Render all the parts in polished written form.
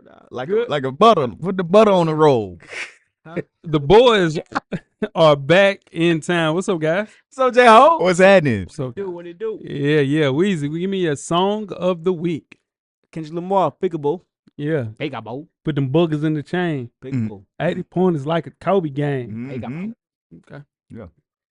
dog. Like a butter. Put the butter on the roll. The boys are back in town. What's up, guys? So J-Ho, What's happening? So do what it do. yeah. Weezy, give me a song of the week. Kendrick Lamar, Pickable. Yeah, Pickable. put them boogers in the chain. Pickable. 80 pointers like a Kobe game. Mhm. Okay, Yeah.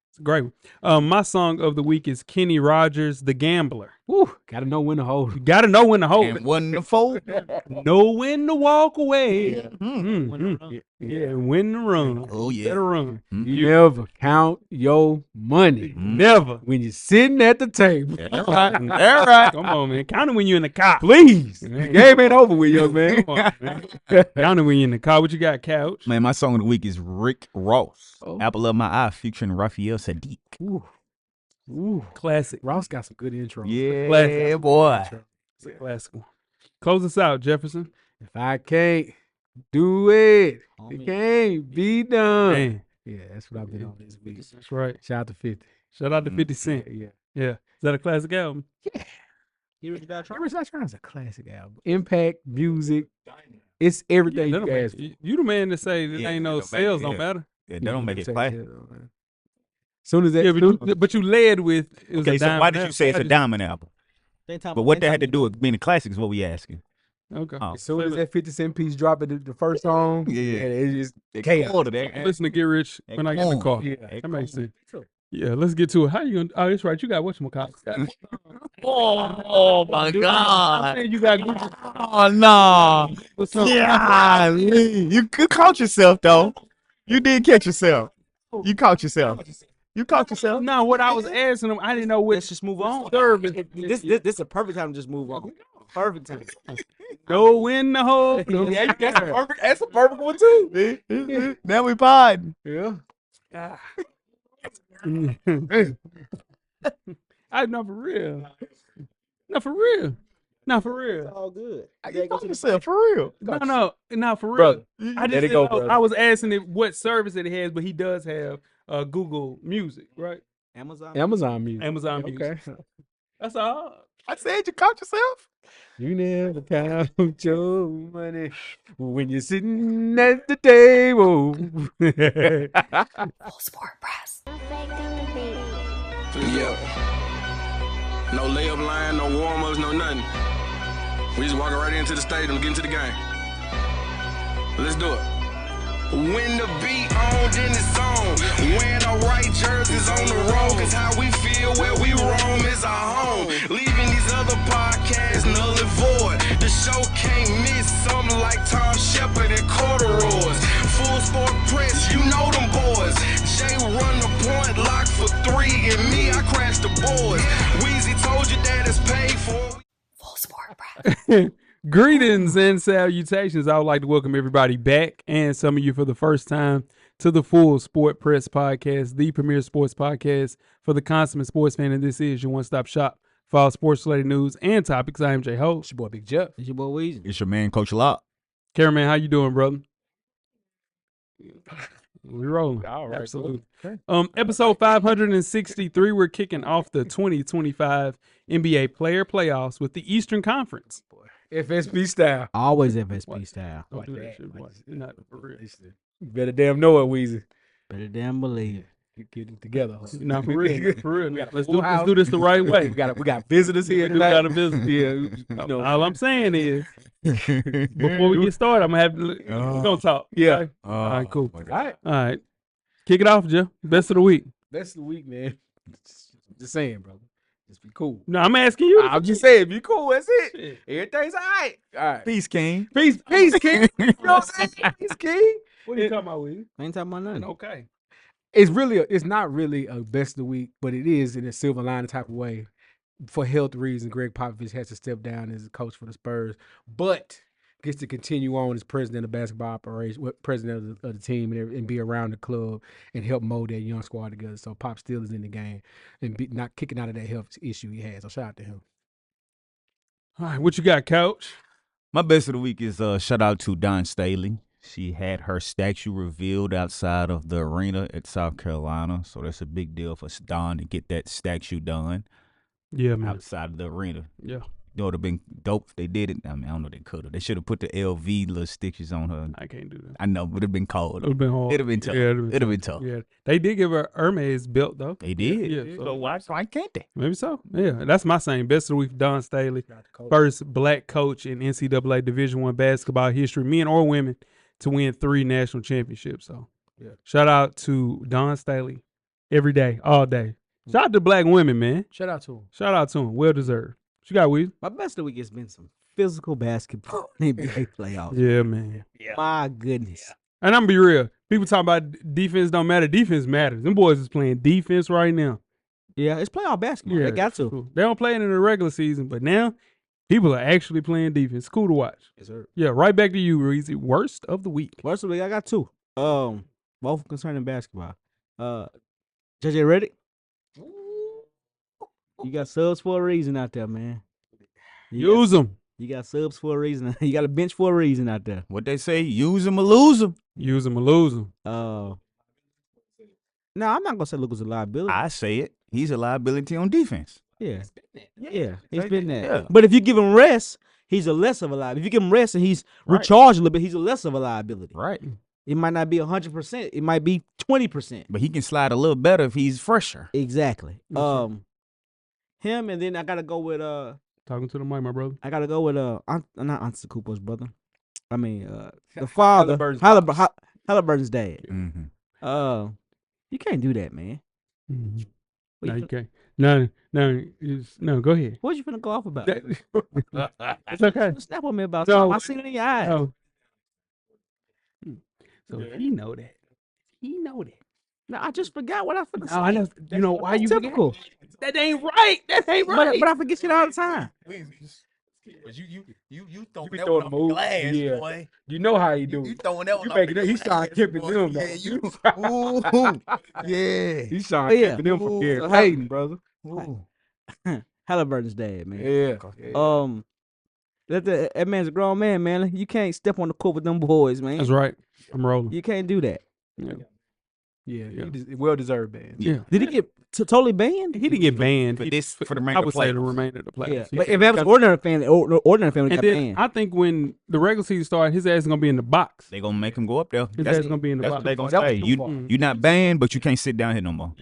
it's a great one. My song of the week is Kenny Rogers, The Gambler. Woo, gotta know when to hold. You gotta know when to hold And it, one to fold. know when to walk away. Mhm. Yeah, when to run. Oh, yeah. Better run. You never count your money. Never. When you're sitting at the table. All right. Come on, man. Count it when you're in the car. Please. Man. The game ain't over with, young man. Come on, man. Count it when you're in the car. What you got, Couch? Man, my song of the week is Rick Ross. Oh. Apple of My Eye featuring Raphael Sadiq. Ooh. Classic. Ross got some good intros. Yeah, Classic. boy. It's a classic one. Close us out, Jefferson. If I can't do it, it can't be done. Man, Yeah, that's what I've been on this week. that's right. Shout out to 50. Shout out to 50 Cent. Yeah. Yeah. Is that a classic album? Rich Not Trying is a classic album. Impact, music, it's everything That you don't make- ask for. you the man to say that Yeah, ain't no that don't make sales it, don't yeah. matter. Yeah, that don't make it classic. Soon as that, Yeah, but you led with it was Okay, a so diamond why did you album. say it's a diamond album? But what that had to do with being a classic is what we asking. Okay. Oh. as soon as that 50 Cent piece dropped at the first song, Yeah. it's just They chaos. called it. Listen to Get Rich when I get in the car. Yeah. That makes sense. Yeah, let's get to it. How you gonna? Oh, that's right. You got whatchamacallit. Oh my I'm God. saying you got Gucci. Oh no. What's up? Yeah, you caught yourself though. You did catch yourself. You caught yourself. You caught yourself. No, what I was asking him, I didn't know Let's which just move on. service. This is a perfect time to just move on. Perfect time. Know when to hold. Yeah, that's a perfect one too. Now we pod. Yeah. I not for real. Not for real. Not for real. All good. You caught yourself for real. No, not for real. Brother. I just Let it didn't go, know. brother. I was asking it what service it has, but he does have Google Music, right? Amazon music. Amazon Music. Okay. That's all. I said you caught yourself. You never count your money when you're sitting at the table. Full Sport Press. Yeah. No layup line, no warm-ups, no nothing. We just walking right into the stadium, get into the game. Let's do it. When the beat on, then it's on. Wearing our right jerseys on the road, cause how we feel where we roam is our home. Leaving these other podcasts null and void. The show can't miss something like Tom Shepard and corduroys. Full Sport Press, you know them boys. Jay run the point, lock for 3, and me, I crash the boards. Weezy told you that it's paid for. Full Sport Press. Greetings and salutations. I would like to welcome everybody back and some of you for the first time to the Full Sport Press podcast, the premier sports podcast for the consummate sports fan. And this is your one-stop shop for all sports-related news and topics. I am J-Ho. It's your boy Big Jeff. It's your boy Weezy. It's your man, Coach Locke. Cameraman, how you doing, brother? We rolling. All right. Absolutely. Okay. Episode 563, we're kicking off the 2025 NBA player playoffs with the Eastern Conference. FSP style. Always FSP style. Don't Like do that that. shit, boy. You're not for real. You better damn know it, Weezy. Better damn believe. Get it together. You're not for real. For real. We got a Let's full do house. this the right way. We got visitors here We do tonight. got a visit. Yeah, you know. All I'm saying is, before we get started, I'm gonna have we're gonna talk. Yeah. okay? All right, cool. All right. All right. Kick it off, Jeff. Best of the week. That's the week, man. Just saying, brother. Just be cool. No, I'm asking you. I'm just saying, be cool. That's it. Shit. Everything's all right. All right. Peace, King. Peace, King. You know what I'm saying? Peace, King. What are you talking about, Weezy? I ain't talking about nothing. Okay. It's not really a best of the week, but it is in a silver lining type of way. For health reasons, Greg Popovich has to step down as a coach for the Spurs, but gets to continue on as president of basketball operations, president of the team, and be around the club and help mold that young squad together. So Pop still is in the game and not kicking out of that health issue he has. So shout out to him. All right. What you got, Coach? My best of the week is shout out to Dawn Staley. She had her statue revealed outside of the arena at South Carolina. So that's a big deal for Dawn to get that statue done Yeah, man. outside of the arena. Yeah. It would have been dope if they did it. I mean, I don't know if they could have. They should have put the LV little stitches on her. I can't do that. I know, but it'd been cold. It would have been hard. It'd have been tough. Yeah, It'd have been tough. Yeah, they did give her Hermes belt though. They did. Yeah, So why can't they? Maybe so. Yeah, that's my same. Best of the week, Don Staley, first black coach in NCAA Division I basketball history, men or women, to win 3 national championships. So, shout out to Don Staley, every day, all day. Shout out to black women, man. Shout out to him. Shout out to them. Well deserved. What you got, Weezy? My best of the week has been some physical basketball in the NBA playoffs. Yeah, man. My goodness. And I'm gonna be real. People talk about defense don't matter. Defense matters. Them boys is playing defense right now. Yeah, it's playoff basketball. They got to. Cool. They don't play it in the regular season, but now people are actually playing defense. Cool to watch. Yes, sir. Yeah, right back to you, Weezy. Worst of the week. Worst of the week, I got 2. Both concerning basketball. JJ Redick. You got subs for a reason out there, man. Use them. You got subs for a reason. You got a bench for a reason out there. What they say, use them or lose them. Use them or lose them. No, I'm not gonna say Luke was a liability. I say it. He's a liability on defense. Yeah, he's been there. Yeah. But if you give him rest, he's a less of a liability. If you give him rest and he's recharged a little bit, he's a less of a liability. Right. It might not be 100%. It might be 20%. But he can slide a little better if he's fresher. Exactly. Him, and then I gotta go with Talking to the mic, my brother. I gotta go with not Antetkounmpo's brother. I mean the father, Halliburton's dad. Mm-hmm. You can't do that, man. Mm-hmm. What No, you you can't. No, go ahead. What you finna go off about? It's okay. Snap on me about No. something. I seen it in your eyes. Oh. So he know that. He know that. No, I just forgot what I forgot. No, I know. You know why you typical. forget? That ain't right. That ain't right. But I forget shit all the time. But you throwing be throwing them moves. Yeah. boy. You know how he do. You throwing that one You off making the it. He's glass, trying to keep it boy. them. Yeah, yeah. He's trying to Yeah. keep them from Ooh. Gary So Payton, brother. Ooh. Halliburton's dad, man. Yeah. That man's a grown man, man. You can't step on the court with them boys, man. That's right. I'm rolling. You can't do that. Yeah. Yeah. Well deserved, man. Yeah. Did he get totally banned? He didn't get banned. For He- this, for the I remainder would of say the playoffs. remainder of the playoffs. Yeah. He But can't- if that was ordinary family, ordinary family and got then banned. I think when the regular season started, his ass is gonna be in the box. They gonna make him go up there. His ass is gonna be in the That's box. what they gonna That was say. too You far. you not banned, but you can't sit down here no more.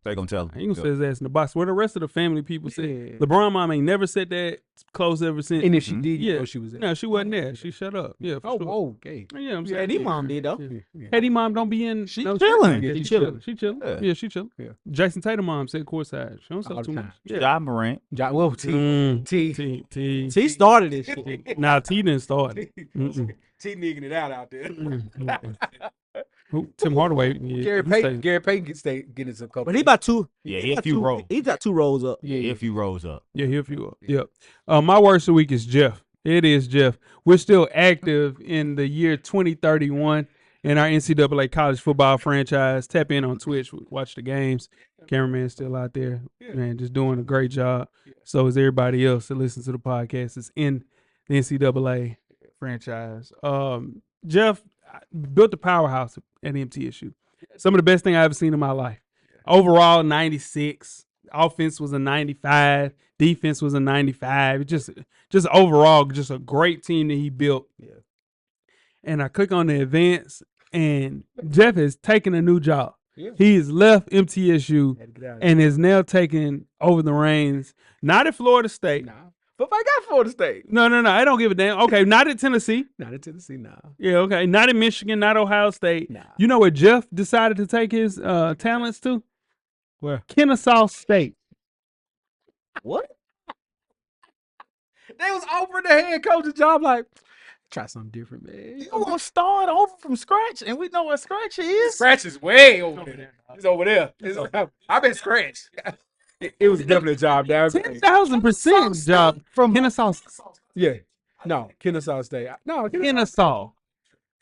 They gonna tell him. He gonna say his ass in the box. Where the rest of the family people said, Yeah. LeBron mom ain't never said that close ever since. And if she did, you Yeah. know she was there. No, she wasn't there. She shut up. Yeah, for sure. Okay. Yeah, I'm Yeah, saying. D mom did though. Yeah. Eddie mom don't be in. She no, chilling. Yeah, She she chilling. chilling. She chilling. Yeah. Yeah, she chilling. Yeah. Jason Tatum mom said courtside. She don't All say the too time. much. Yeah. Ja Morant. Well, T. T. T. T. He started this shit. Nah, T didn't start it. Mm-mm. T nigging it out there. Mm-mm. Who? Tim Hardaway. Yeah, Gary he Payton. stayed. Gary Payton can stay getting some couple. But he about two. Yeah, he if got you two- roll. He got 2 rolls up. Yeah. If he rose up. Yeah, he'll few up. Yep. My worst of the week is Jeff. It is Jeff. We're still active in the year 2031 in our NCAA college football franchise. Tap in on Twitch. Watch the games. Cameraman's still out there. Man, just doing a great job. So is everybody else that listens to the podcast. It's in the NCAA franchise. Jeff built the powerhouse at MTSU. Some of the best thing I ever seen in my life. Overall, 96. Offense was a 95. Defense was a 95. Just overall, just a great team that he built. Yeah. And I click on the events, and Jeff has taken a new job. Yeah. He has left MTSU Had to get out of and is now taking over the reins. Not at Florida State. Nah. But if I got Florida State. No. I don't give a damn. Okay, not at Tennessee. Not in Tennessee, nah. Yeah, okay. Not in Michigan, not Ohio State. Nah. You know where Jeff decided to take his talents to? Where? Kennesaw State. What? They was offering the head coach's job like, try something different, man. You gonna start over from scratch, and we know what scratch is. Scratch is way over there. It's over there. I've been scratched. It was definitely a job down there. 10,000% job from Kennesaw. Yeah. No, Kennesaw State. No, Kennesaw.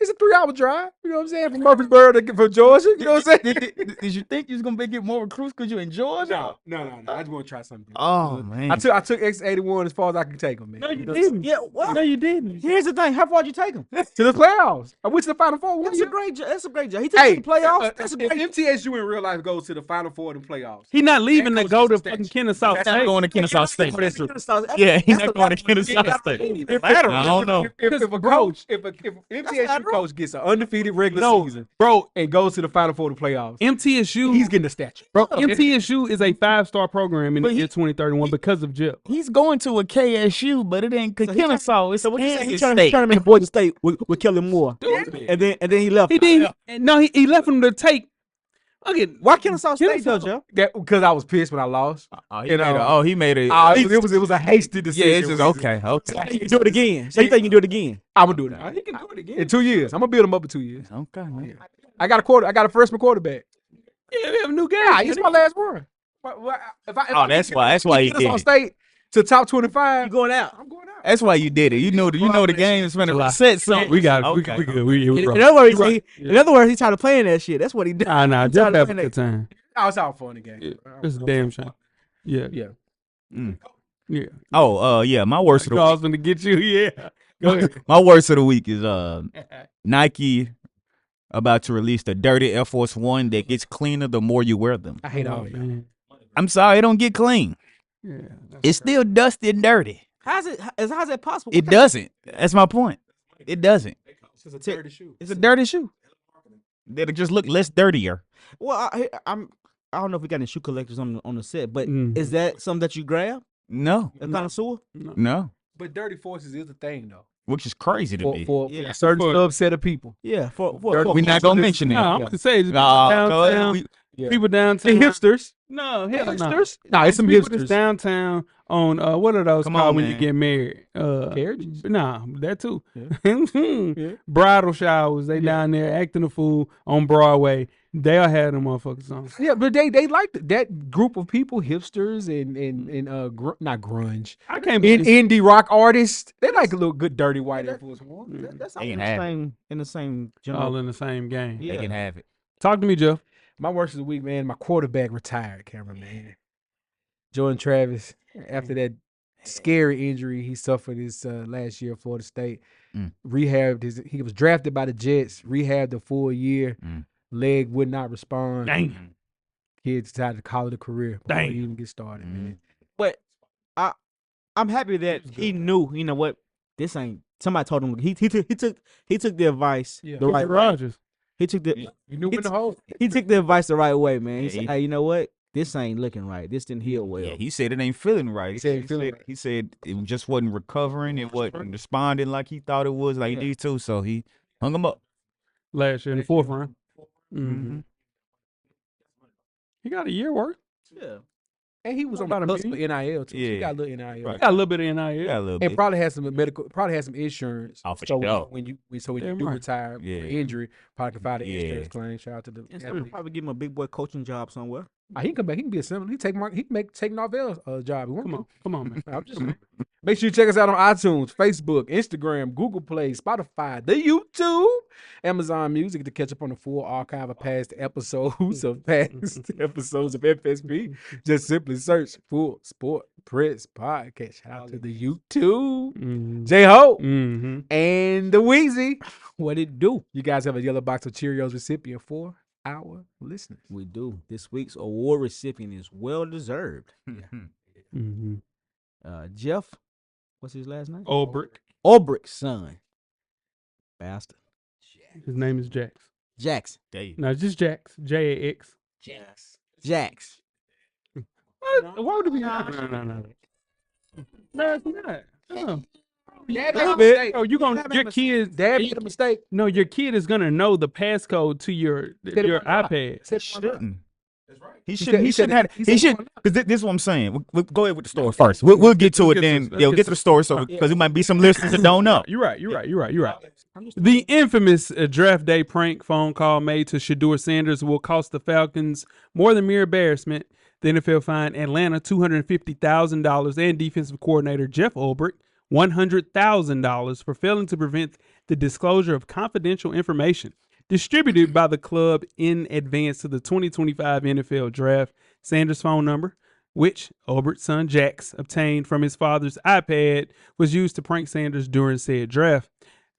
It's a 3-hour drive. You know what I'm saying? From Murfreesboro to Georgia. You know what I'm saying? Did you think you was gonna get more recruits because you in Georgia? No. I just want to try something. Oh man. I took X81 as far as I can take them, man. No, you know? didn't. Yeah, what? No, you didn't. Here's the thing. How far did you take him? To the playoffs. I went to the Final Four. That's a great job. That's a great job. He took Hey, you to the playoffs. That's a if great. MTSU in real life goes to the Final Four in the playoffs, He not leaving to coach go to is a fucking statue. Kennesaw That's State. not going to Kennesaw State. Yeah, he's That's not going to Kennesaw State. I don't know. if a coach, if MTSU not wrong. coach gets an undefeated regular season, Bro, and goes to the Final Four of the playoffs, MTSU. he's getting a statue. Bro, MTSU is a 5-star program in the year 2031 because of Jeff. He's going to a KSU, but it ain't Kennesaw. It's So what you saying? Kansas He's trying State. to make Boise State with Kelly Moore, and then he left. He did. No, he left him to take. Okay, Why Kennesaw State though, Joe? Because I was pissed when I lost. He made it. It was a hasty decision. Yeah, it's just okay. You can do it again. So you think you can do it again? I'm gonna do it. He can do it again in 2 years. I'm gonna build him up in 2 years. Okay, man. I got a freshman quarterback. yeah, we have a new game. Yeah, he's my last one. If I That's why he did on it. state to top 25. You going out? I'm going out. That's why you did it. You know the game is finna set something. We got it. Okay. We good. We In other words, he tried to play in that shit. That's what he did. Nah, He Jeff tried to have a play good time. I was out for the game. Yeah, it's a damn shame. Yeah, Yeah. yeah. Oh, yeah. My worst of the Calls gonna get you. Yeah. Go ahead. My worst of the week is Nike about to release the dirty Air Force One that gets cleaner the more you wear them. I hate all y'all. Man. I'm sorry, it don't get clean. Yeah. It's still dusty and dirty. How's that possible? It doesn't. That's my point. It doesn't. It's just a dirty shoe. It's a dirty shoe. That'll just look less dirtier. Well, I don't know if we got any shoe collectors on the set, but Mm. is that something that you grab? No. A connoisseur? No. But dirty forces is a thing though. Which is crazy to me. For Yeah. a certain For- subset of people. Yeah, for We're not gonna mention it. No, I'm gonna say it's Nah, downtown. People downtown. The hipsters. No, hell no. Hipsters? No, it's some People that's hipsters. downtown on what are those Come called on, when you man. get married? Carriages? Nah, that too. Yeah. Bridal showers. They down there acting a fool on Broadway. They'll have them motherfuckers on. Yeah, but they like that group of people, hipsters and not grunge, I can't in believe indie rock artists. They like a little good dirty white Air Force One. That's They all can have it. in the same all general. in the same game. They can have it. Talk to me, Jeff. My worst of the week, man. My quarterback retired, cameraman. Jordan Travis, after that scary injury he suffered his last year at Florida State, rehabbed his. He was drafted by the Jets, rehabbed a full year. Leg would not respond. Dang. Kid decided to call it a career before Dang. he even get started, man. But I'm happy that he knew. You know what? This ain't. Somebody told him he took the advice Yeah. the right way. Rogers. He took the You knew him in the hole. he took the advice the right way, man. He Yeah, said, he- "Hey, you know what? This ain't looking right. This didn't heal well." Yeah, he said it ain't feeling right. He said it just wasn't recovering. It wasn't responding like he thought it was, like he needed to. So he hung him up. Last year in the fourth round. Mm-hmm. He got a year worth. Yeah. And he was on About a the cusp of million? NIL too. So he Yeah. got a little NIL. Right. Got a little bit of NIL. Yeah, a little And bit. probably has some medical, probably has some insurance. Oh, for so sure. when you Damn do right. retire Yeah. for injury, probably can file the Yeah. insurance claim. Shout out to the Instead of athlete. probably give him a big boy coaching job somewhere. He can come back. He can be a similar. He can make take Norvell's job. He want Come to. on. Come on, man. I'm just make sure you check us out on iTunes, Facebook, Instagram, Google Play, Spotify, the YouTube, Amazon Music to catch up on the full archive of past episodes of FSP. Just simply search Full Sport Press Podcast. Shout out to the YouTube, Mm-hmm. J-Ho, Mm-hmm. and the Weezy. What it do? You guys have a yellow box of Cheerios recipient for our listeners. We do. This week's award recipient is well deserved. Mm-hmm. Jeff, what's his last name? Ulbrich. Ulbrich's son. Bastard. His name is Jax. Jackson. No, just Jax. Jax. Jax. Why would it be? No. No, it's not. No. Dad Little bit. Oh, you gonna your kids? Dad made a mistake. No, your kid is gonna know the passcode to your iPad. Said Shouldn't. He said- shouldn't. he He said shouldn't it- have. he He said should. Because this is what I'm saying. We'll go ahead with the story first. We'll get to it Let's then. get to- Yeah, let's get to the story. So because there might be some listeners that don't know. You're right. The infamous draft day prank phone call made to Shedeur Sanders will cost the Falcons more than mere embarrassment. The NFL fined Atlanta $250,000 and defensive coordinator Jeff Ulbrich $100,000 for failing to prevent the disclosure of confidential information distributed by the club in advance to the 2025 NFL Draft. Sanders' phone number, which Ulbrich's son Jax obtained from his father's iPad, was used to prank Sanders during said draft.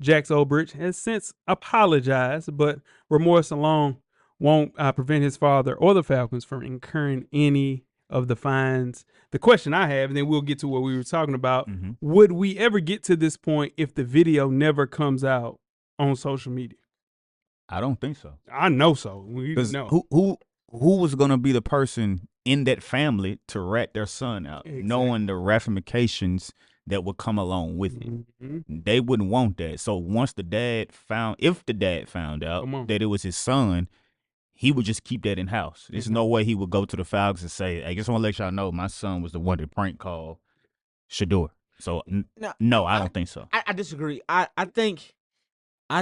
Jax Ulbrich has since apologized, but remorse alone won't prevent his father or the Falcons from incurring any of the fines. The question I have, and then we'll get to what we were talking about, would we ever get to this point if the video never comes out on social media? I don't think so. I know so. We Because know. who was going to be the person in that family to rat their son out, knowing the ramifications that would come along with it? They wouldn't want that. So once if the dad found out that it was his son, he would just keep that in house. There's no way he would go to the Falcons and say, I just want to let y'all know my son was the one that prank called Shedeur. So no, I don't think so. I disagree. I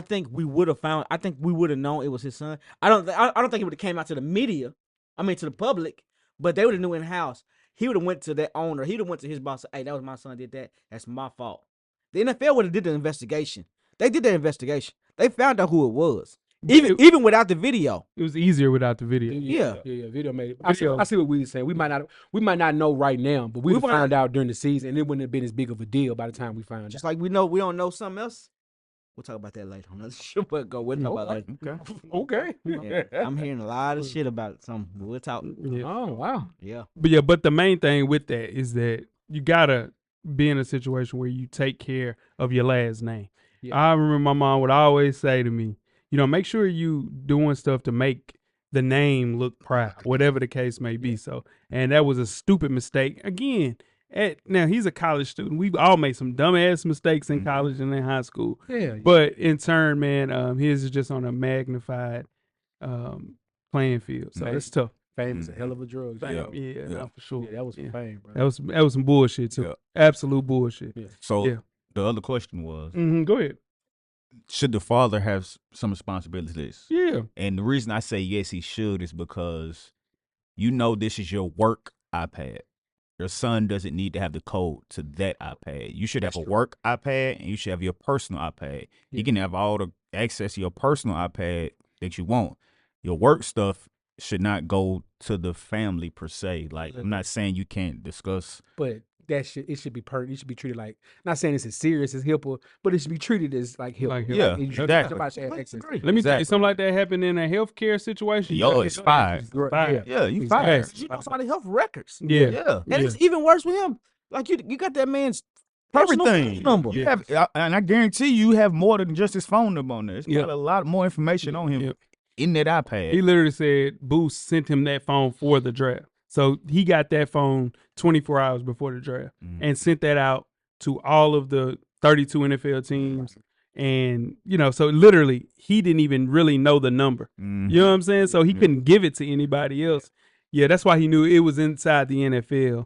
think we would have found. I think we would have known it was his son. I don't think it would have came out to the media. I mean to the public, but they would have knew in house. He would have went to that owner. He would have went to his boss. Hey, that was my son. Did that. That's my fault. The NFL would have did the investigation. They did the investigation. They found out who it was. Even without the video. It was easier without the video. Yeah. Video made it. I see what Weezy's saying. We might not know right now, but we found out during the season, and it wouldn't have been as big of a deal by the time we found out. Just like we don't know something else. We'll talk about that later on the show, but we'll talk about it later. Okay. Yeah, I'm hearing a lot of shit about it. We'll talk. Yeah. Oh wow. Yeah. But the main thing with that is that you gotta be in a situation where you take care of your last name. Yeah. I remember my mom would always say to me, make sure you doing stuff to make the name look proud, whatever the case may be. So, and that was a stupid mistake. Again, now he's a college student. We've all made some dumbass mistakes in college and in high school. Yeah. But in turn, man, his is just on a magnified playing field. So it's tough. Fame is a hell of a drug. Yeah, no, for sure. Yeah, that was for fame, bro. That was some bullshit too. Yeah. Absolute bullshit. Yeah. So the other question was, Go ahead. should the father have some responsibility to this? Yeah. And the reason I say yes, he should is because this is your work iPad. Your son doesn't need to have the code to that iPad. You should have a work iPad, and you should have your personal iPad. Yeah. You can have all the access to your personal iPad that you want. Your work stuff should not go to the family per se. Like, I'm not saying you can't discuss, but it should be it should be treated like, not saying it's as serious as HIPAA, but it should be treated as like HIPAA. Like, yeah, exactly. Let me tell you, something like that happened in a healthcare situation. Yo, it's fired. Yeah, you fired. You know somebody's health records. Yeah. And it's even worse with him. Like you got that man's personal everything number. You have, and I guarantee you have more than just his phone number on there. It's got a lot more information on him in that iPad. He literally said Boost sent him that phone for the draft. So he got that phone 24 hours before the draft and sent that out to all of the 32 NFL teams. And, so literally he didn't even really know the number. You know what I'm saying? So he couldn't give it to anybody else. Yeah, that's why he knew it was inside the NFL.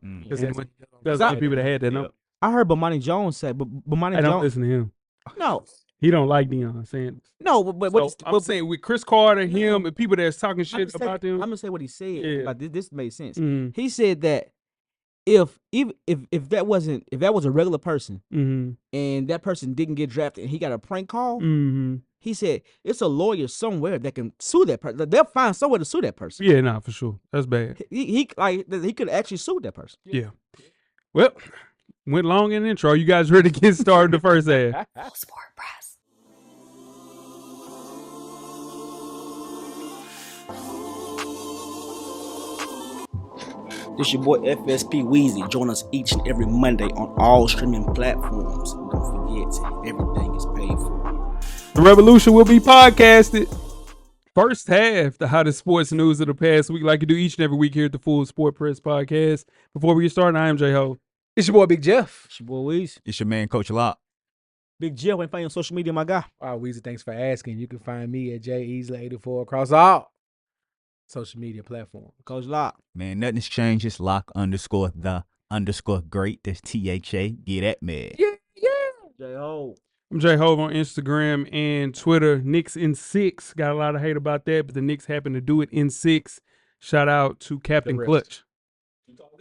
There's other people that had that number. I heard Bomani Jones say, but Bomani Jones. I don't listen to him. No. He don't like Deion Sanders. No, but I'm saying with Chris Carter, him, and people that's talking shit about them. I'm gonna say what he said. Yeah. About this made sense. He said that if that was a regular person and that person didn't get drafted and he got a prank call, he said it's a lawyer somewhere that can sue that person. They'll find somewhere to sue that person. Yeah, nah, for sure. That's bad. He could actually sue that person. Yeah. Well, went long in the intro. You guys ready to get started the first half? Full Sport Press. This your boy FSP Weezy. Join us each and every Monday on all streaming platforms. And don't forget, everything is paid for. The Revolution will be podcasted. First half, the hottest sports news of the past week, like you do each and every week here at the Full Sport Press Podcast. Before we get started, I am J-Ho. It's your boy Big Jeff. It's your boy Weezy. It's your man, Coach Locke. Big Jeff, ain't find you on social media, my guy. Wow, Weezy, thanks for asking. You can find me at JEasley84 across all social media platforms. Coach Locke. Man, nothing has changed. It's Locke_the_great. That's THA. Get at me. Yeah. J-Ho. I'm J-Hove on Instagram and Twitter. Knicks in 6. Got a lot of hate about that, but the Knicks happen to do it in 6. Shout out to Captain Clutch.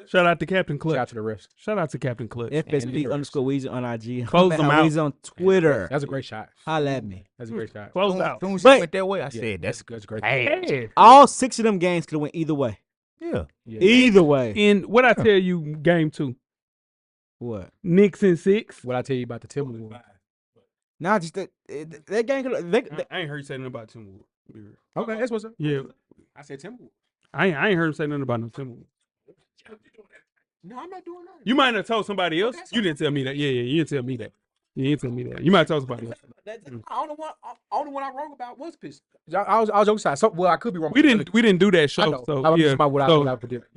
Shout out to Captain Shout out Clutch. to the refs. Shout out to Captain Clutch. FSP underscore Weezy on IG. Close them out. Weezy on Twitter. That's a great shot. Holla at me. That's a great shot. Close out. Soon as But- you went that way, I said that's That's great. Hey. All 6 of them games could have went either way. yeah. Either way. And what I tell you, game 2, What? Knicks in 6. What I tell you about the Timberwolves? Nah, just that game could have. I ain't heard you say nothing about Timberwolves. Okay, that's what's up. Yeah, I said Timberwolves. I ain't heard him say nothing about no Timberwolves. No, I'm not doing that. You might have told somebody else. You didn't tell me that. Yeah, you didn't tell me that. You didn't tell me that. You might have told somebody else. Only one I'm wrong about was Pistons. I was joking aside. So, well, I could be wrong. We didn't do that I show. know. So I was yeah. just about what so, I predicted.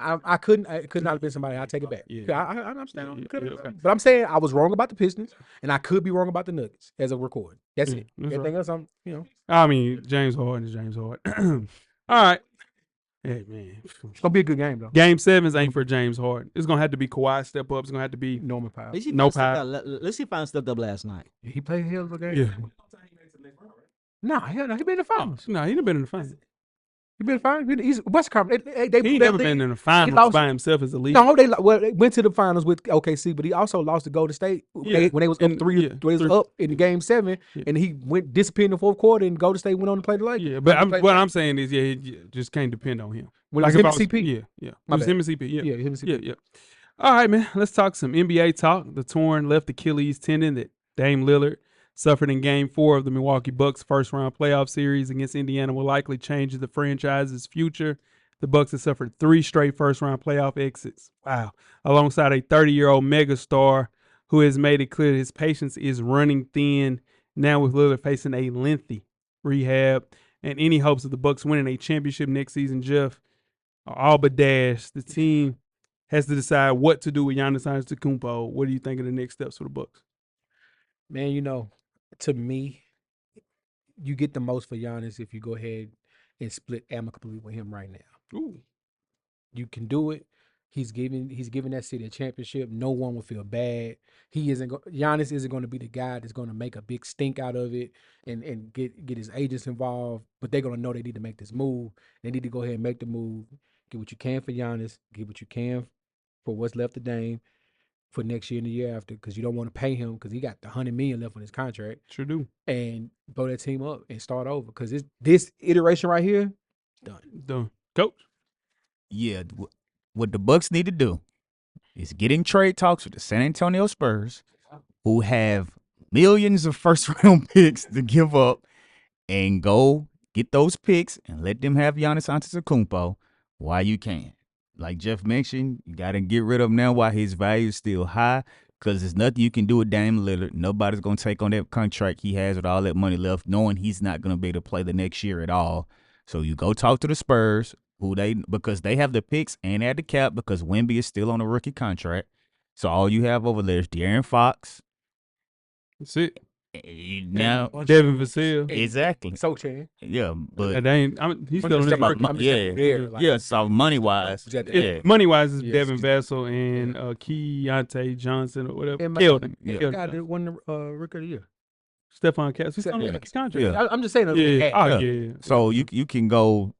I couldn't. It could not have been somebody. I take it back. Yeah. I understand. Yeah, It could've yeah, been. okay. But I'm saying I was wrong about the Pistons, and I could be wrong about the Nuggets as a record. That's Yeah, it. that's Everything else, I'm. I mean, James Harden is James Harden. All right. Hey man, It's gonna be a good game though. Game 7s ain't for James Harden. It's gonna have to be Kawhi step up. It's gonna have to be Norman Powell. Let's see if No I stepped up- Let's see if I stepped up last night. He played a hell of a game. yeah. Nah, hell no. He been in the finals. No, he done been in the finals. He been fine. He's West Conference. They He ain't never been in the finals lost- by himself as a leader. No, they went to the finals with OKC, but he also lost to Golden State Yeah, when they was up and- three. yeah, when they was three. up in Game 7, Yeah. and he disappeared in the fourth quarter, and Golden State went on to play the Lakers. Yeah, but what I'm saying is, yeah, you just can't depend on him. When it was if him I and CP. Yeah. My It was bad. him and CP. Yeah. Yeah, him and CP. Yeah. All right, man. Let's talk some NBA talk. The torn left Achilles tendon that Dame Lillard suffered in Game 4 of the Milwaukee Bucks' first-round playoff series against Indiana will likely change the franchise's future. The Bucks have suffered 3 straight first-round playoff exits. Wow. Alongside a 30-year-old megastar who has made it clear that his patience is running thin. Now with Lillard facing a lengthy rehab and any hopes of the Bucks winning a championship next season, Jeff, are all but dashed. The team has to decide what to do with Giannis Antetokounmpo. What do you think of the next steps for the Bucks? Man, to me, you get the most for Giannis if you go ahead and split amicably with him right now. Ooh. You can do it. He's giving that city a championship. No one will feel bad. Giannis isn't going to be the guy that's going to make a big stink out of it and get his agents involved. But they're going to know they need to make this move. They need to go ahead and make the move. Get what you can for Giannis. Get what you can for what's left of Dame for next year and the year after, because you don't want to pay him because he got the $100 million left on his contract. Sure do. And blow that team up and start over, because this iteration right here, done. Coach? Yeah, what the Bucks need to do is get in trade talks with the San Antonio Spurs, who have millions of first-round picks to give up, and go get those picks and let them have Giannis Antetokounmpo while you can. Like Jeff mentioned, you got to get rid of him now while his value is still high, because there's nothing you can do with Dame Lillard. Nobody's going to take on that contract he has with all that money left, knowing he's not going to be able to play the next year at all. So you go talk to the Spurs, because they have the picks and at the cap, because Wemby is still on a rookie contract. So all you have over there is De'Aaron Fox. That's it. Now, Devin Vassell. exactly. So Chan. Yeah, but He's still on his rookie. yeah, so money wise, Was that the- yeah, Money wise is Yes. Devin Vassell and Keontae Johnson or whatever. And Keldon. Yeah. The guy that won the Rookie of the Year. Stephon Cass. He's on Yeah. his contract. Yeah. I'm just saying. Yeah. Oh, Yeah. yeah. So you can go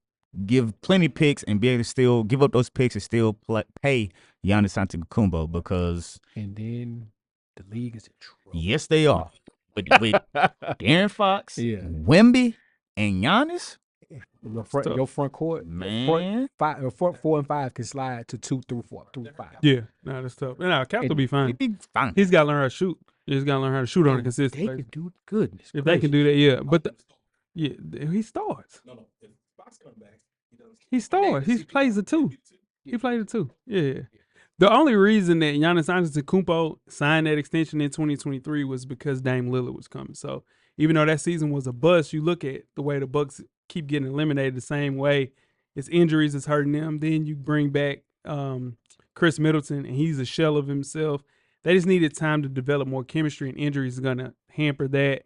give plenty picks and be able to still give up those picks and still pay Giannis Antetokounmpo, because And then the league is in trouble. yes, they are. With De'Aaron Fox, Yeah. Wemby, and Giannis, Your front court, man. front 4 and 5 can slide to 2 through 4 through 5. Yeah. No, that's tough. No, Cap will be fine. He'd be fine. He's got to learn how to shoot. He's got to learn how to shoot on a They consistent can basis. do goodness. If they can do that, yeah. But he starts. He starts. He plays the 2. He played the 2. Yeah. The only reason that Giannis Antetokounmpo signed that extension in 2023 was because Dame Lillard was coming. So even though that season was a bust, you look at the way the Bucks keep getting eliminated the same way. It's injuries that's hurting them. Then you bring back Chris Middleton, and he's a shell of himself. They just needed time to develop more chemistry, and injuries are going to hamper that.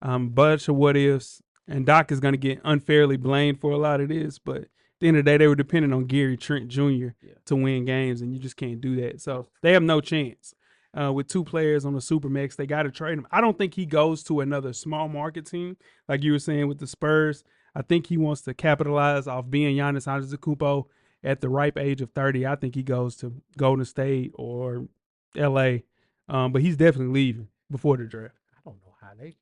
Bunch of what ifs, and Doc is going to get unfairly blamed for a lot of this. But at the end of the day, they were depending on Gary Trent Jr. to win games, and you just can't do that. So they have no chance. With 2 players on the Supermax, they got to trade him. I don't think he goes to another small market team like you were saying with the Spurs. I think he wants to capitalize off being Giannis Antetokounmpo at the ripe age of 30. I think he goes to Golden State or L.A., but he's definitely leaving before the draft. I don't know how they.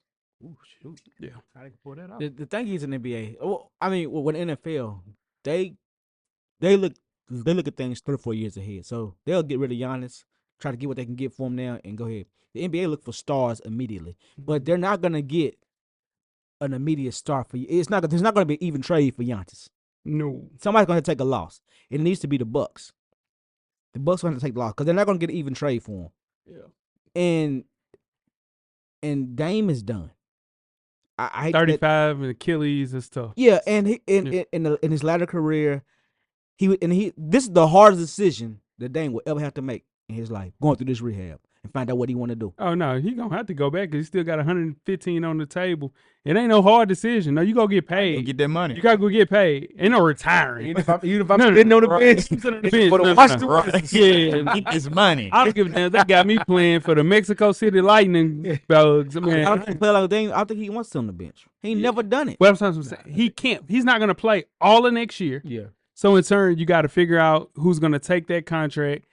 Ooh, shoot. Yeah. How they can pull that off? The thing is in NBA. Well, I mean, with NFL, they look at things 3 or 4 years ahead. So they'll get rid of Giannis, try to get what they can get for him now, and go ahead. The NBA look for stars immediately, but they're not gonna get an immediate star for you. There's not gonna be even trade for Giannis. No. Somebody's gonna take a loss. It needs to be the Bucks. The Bucks are gonna take the loss because they're not gonna get an even trade for him. Yeah. And Dame is done. I hate 35 and Achilles is tough. Yeah, and in his latter career, this is the hardest decision that Dame will ever have to make in his life, going through this rehab and find out what he want to do. Oh, no, he going to have to go back because he still got 115 on the table. It ain't no hard decision. No, you go get paid. Get that money. You got to go get paid. Ain't no retiring. Even if I'm sitting on the bench, Sitting on the bench. for the Washington Yeah. Get this money. I don't give a damn. They got me playing for the Mexico City Lightning Bugs. I Man. don't think play like Dame. I think he wants to on the bench. He ain't never done it. What I'm saying, he can't. He's not going to play all of next year. Yeah. So in turn, you got to figure out who's going to take that contract.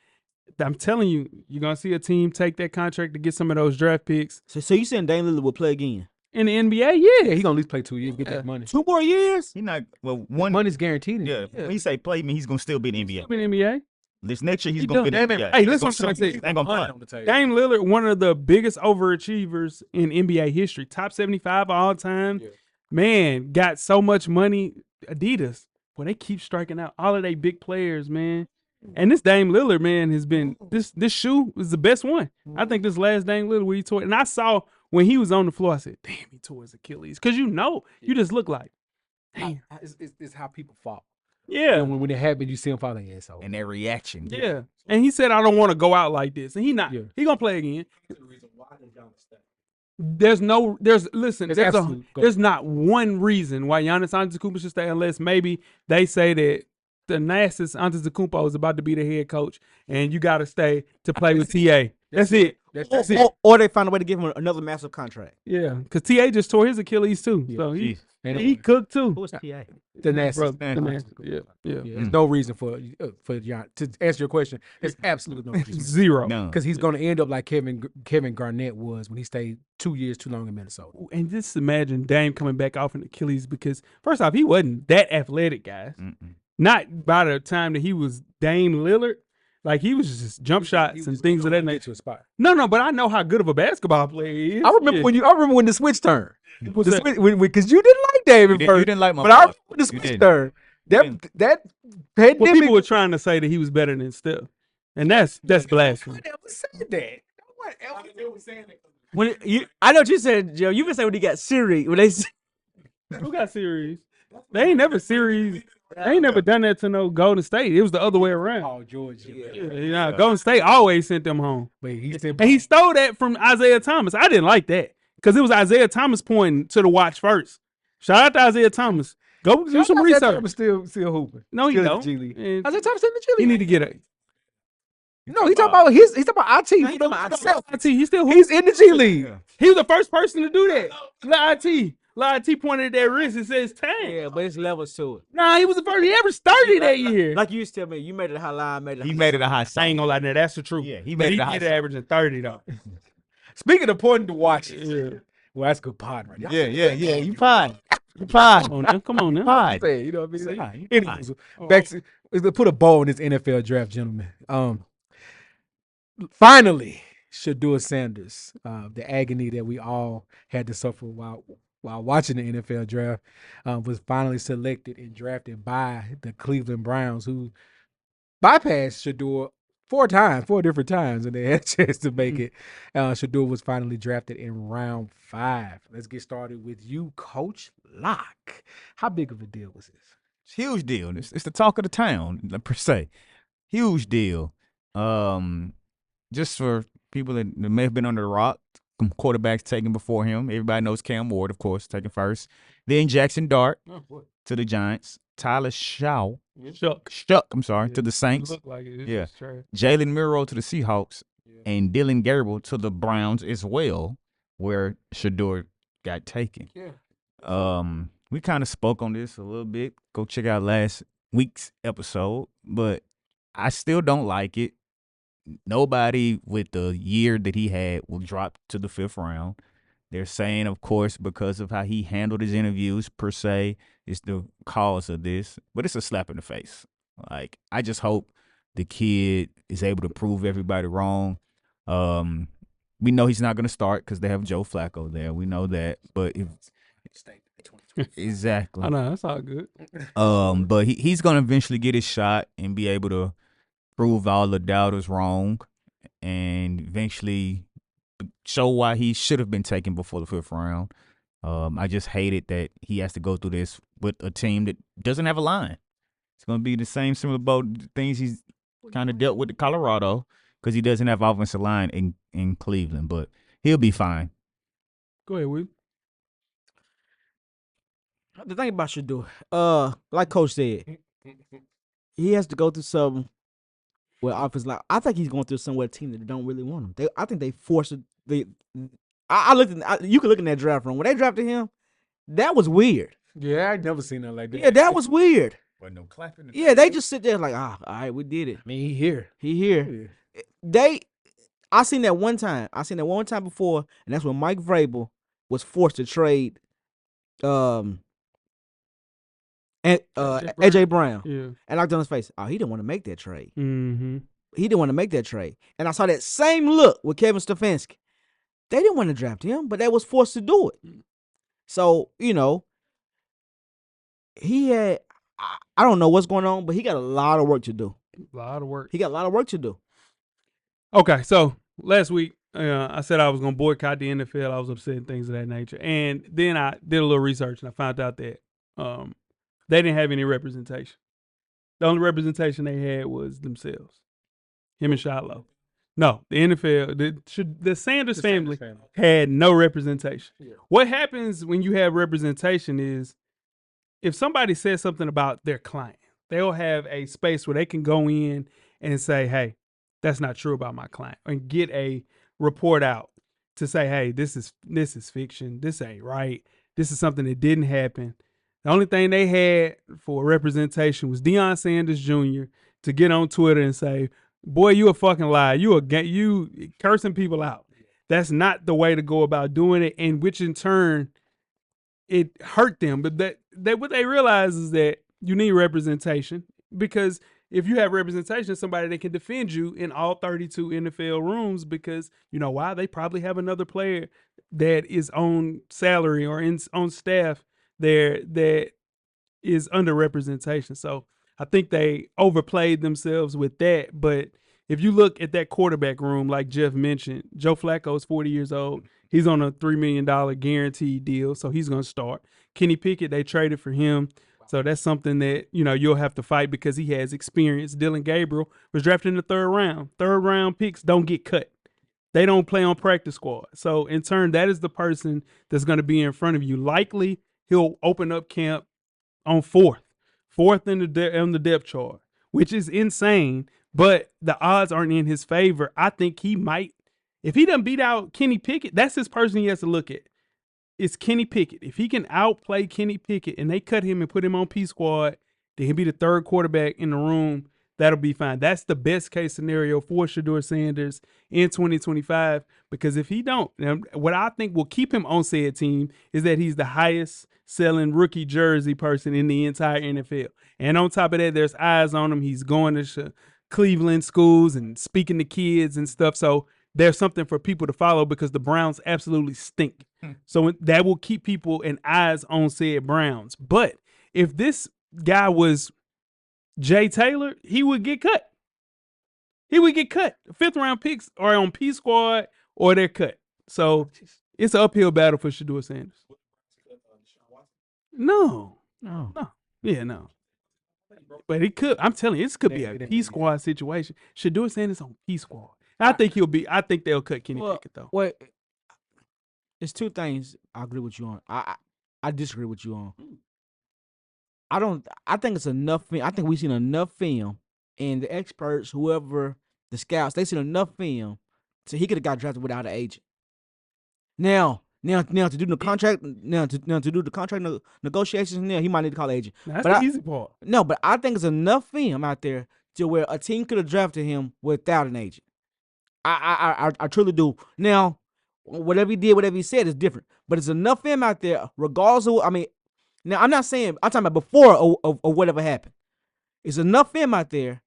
I'm telling you, you're going to see a team take that contract to get some of those draft picks. So you saying Dame Lillard will play again? In the NBA, Yeah, he gonna at least play 2 years, get that money. 2 more years? He not one. Money's guaranteed. in Yeah, it. when he say play, me, he's gonna still be in the NBA. In the NBA. This next year, he's He gonna be done. in the Damn it. NBA. Hey, listen what I'm trying to say. Ain't gonna Money play. on the table. Dame Lillard, one of the biggest overachievers in NBA history, top 75 all time. Yeah. Man, got so much money. Adidas, well, they keep striking out all of their big players, man. And this Dame Lillard, man, has been this shoe is the best one. I think this last Dame Lillard where he tore it. And I saw when he was on the floor, I said, damn, he tore his Achilles. Because you just look like, damn. It's how people fall. Yeah. And when it happens, you see them fall like, yeah, so. And that reaction. Yeah. And he said, I don't want to go out like this. And he not. Yeah. He going to play again. There's There's not one reason why Giannis Antetokounmpo should stay unless maybe they say that the nastiest Antetokounmpo is about to be the head coach and you got to stay to play with TA. That's it. That's it. Or they find a way to give him another massive contract. Yeah, because TA just tore his Achilles too. Yeah, So And he cooked too. Who was TA? the nasty. Bro, the nasty. Yeah. There's no reason for John to answer your question. There's absolutely no reason. Zero. No. Because he's going to end up like Kevin Garnett was when he stayed 2 years too long in Minnesota. And just imagine Dame coming back off an Achilles because first off, he wasn't that athletic, guys. Not by the time that he was Dame Lillard. Like he was just jump shots and things of that nature. To a spot. No, but I know how good of a basketball player he is. I remember Yeah. when the switch turned. What's that? Because you didn't like David You first. didn't like my but I boy. remember when the You switch didn't. turned. That pandemic. Well, people were trying to say that he was better than Steph, and that's blasphemy. Nobody ever said that. Nobody ever was saying that. I know what you said, Joe. You can say when he got Siri. When they said, Who got series? They ain't never series. They ain't never done that to no Golden State. It was the other way around. Paul George. Yeah, Golden State always sent them home. But he said, And he stole that from Isaiah Thomas. I didn't like that because it was Isaiah Thomas pointing to the watch first. Shout out to Isaiah Thomas. Go do some research. I'm still hooping. No, he Still in the don't. G League. And Isaiah Thomas in the G he League. need to get a. No, he talking about he's talking about IT. he talking about himself. IT. He still He's in the G League. He was the first person to do that. Let IT. Let IT pointed at that wrist and says 10. yeah, but it's levels to it. Nah, he was the first. He ever started that year. Like you used to tell me, you made it a high line, He made it a high I sign. ain't gonna lie, now that's the truth. Yeah, he But made he it a high did averaging 30 though. Speaking of pointing to watches. Yeah. Well, that's good pod right there. Yeah. You fine. You fine. Come on now. Come on now. Fine. Say it, you know what I mean? Fine. Anyways, back to let's put a bow on this NFL draft, gentlemen. Finally, Shedeur Sanders, the agony that we all had to suffer while watching the NFL draft, was finally selected and drafted by the Cleveland Browns, who bypassed Shedeur four different times, and they had a chance to make it. Shedeur was finally drafted in round 5. Let's get started with you, Coach Locke. How big of a deal was this? It's a huge deal. It's the talk of the town, per se. Huge deal. Just for people that may have been under the rock, some quarterbacks taken before him. Everybody knows Cam Ward, of course, taken first. Then Jackson Dart to the Giants. Tyler Shuck, to the Saints. Look like it. It's Yeah. just trash. Jalen Miro to the Seahawks. And Dylan Gabriel to the Browns as well, where Shedeur got taken. Yeah. We we kind of spoke on this a little bit. Go check out last week's episode, but I still don't like it. Nobody with the year that he had will drop to the 5th round. They're saying, of course, because of how he handled his interviews, per se, is the cause of this. But it's a slap in the face. Like, I just hope the kid is able to prove everybody wrong. We know he's not going to start because they have Joe Flacco there. We know that. But if exactly, I know, that's all good. But he's going to eventually get his shot and be able to prove all the doubters wrong and eventually show why he should have been taken before the 5th round. I just hated that he has to go through this with a team that doesn't have a line. It's going to be the same similar boat things he's kind of dealt with in Colorado because he doesn't have offensive line in Cleveland, but he'll be fine. Go ahead, Will. The thing about Shedeur, like Coach said, he has to go through something where offense like I think he's going through somewhere a team that don't really want him. I think they forced it. I looked at you can look in that draft room when they drafted him. That was weird. Yeah, I never seen nothing like that. Yeah, that was weird. Wasn't no clapping. Yeah, they just sit there like, all right, we did it. I mean, he here. He here. I seen that one time. I seen that one time before, and that's when Mike Vrabel was forced to trade AJ Brown. Yeah. And I looked on his face. Oh, he didn't want to make that trade. Mm-hmm. He didn't want to make that trade. And I saw that same look with Kevin Stefanski. They didn't want to draft him, but they was forced to do it. So, he had, I don't know what's going on, but he got a lot of work to do. A lot of work. He got a lot of work to do. Okay, so last week I said I was going to boycott the NFL. I was upset and things of that nature. And then I did a little research and I found out that they didn't have any representation. The only representation they had was themselves, him and Shiloh. No, the NFL, the Sanders family had no representation. Yeah. What happens when you have representation is if somebody says something about their client, they'll have a space where they can go in and say, hey, that's not true about my client, and get a report out to say, hey, this is fiction. This ain't right. This is something that didn't happen. The only thing they had for representation was Deion Sanders Jr. to get on Twitter and say, boy, you a fucking liar. You cursing people out. That's not the way to go about doing it, and which in turn, it hurt them. But what they realize is that you need representation, because if you have representation, somebody that can defend you in all 32 NFL rooms, because you know why? They probably have another player that is on salary or on staff there that is under representation. So I think they overplayed themselves with that. But if you look at that quarterback room, like Jeff mentioned, Joe Flacco is 40 years old. He's on a $3 million guaranteed deal, so he's going to start. Kenny Pickett, they traded for him. So that's something that, you'll have to fight because he has experience. Dylan Gabriel was drafted in the 3rd round. 3rd round picks don't get cut. They don't play on practice squad. So in turn, that is the person that's going to be in front of you. Likely he'll open up camp on 4th in the depth chart, which is insane, but the odds aren't in his favor. I think he might, if he doesn't beat out Kenny Pickett, that's his person he has to look at. It's Kenny Pickett. If he can outplay Kenny Pickett and they cut him and put him on P squad, then he'll be the 3rd quarterback in the room. That'll be fine. That's the best case scenario for Shedeur Sanders in 2025, because if he don't, what I think will keep him on said team is that he's the highest selling rookie jersey person in the entire NFL. And on top of that, there's eyes on him. He's going to Cleveland schools and speaking to kids and stuff. So there's something for people to follow, because the Browns absolutely stink. So that will keep people and eyes on said Browns. But if this guy was Jay Taylor, he would get cut. He would get cut. 5th round picks are on P squad or they're cut. So it's an uphill battle for Shedeur Sanders. No. Yeah, no. But it could. I'm telling you, this could be a P squad situation. Shedeur Sanders on P squad. I think they'll cut Kenny Pickett though. Well, it's two things I agree with you on. I disagree with you on. I think it's enough. I think we've seen enough film, and the experts, whoever the scouts, they've seen enough film, so he could have got drafted without an agent. Now Now to do the contract, to do the contract negotiations, now he might need to call an agent. That's But the easy part. No, but I think it's enough for him out there to where a team could have drafted him without an agent. I truly do. Now, whatever he did, whatever he said is different. But it's enough for him out there, regardless of. I mean, now I'm not saying I'm talking about before or whatever happened. It's enough for him out there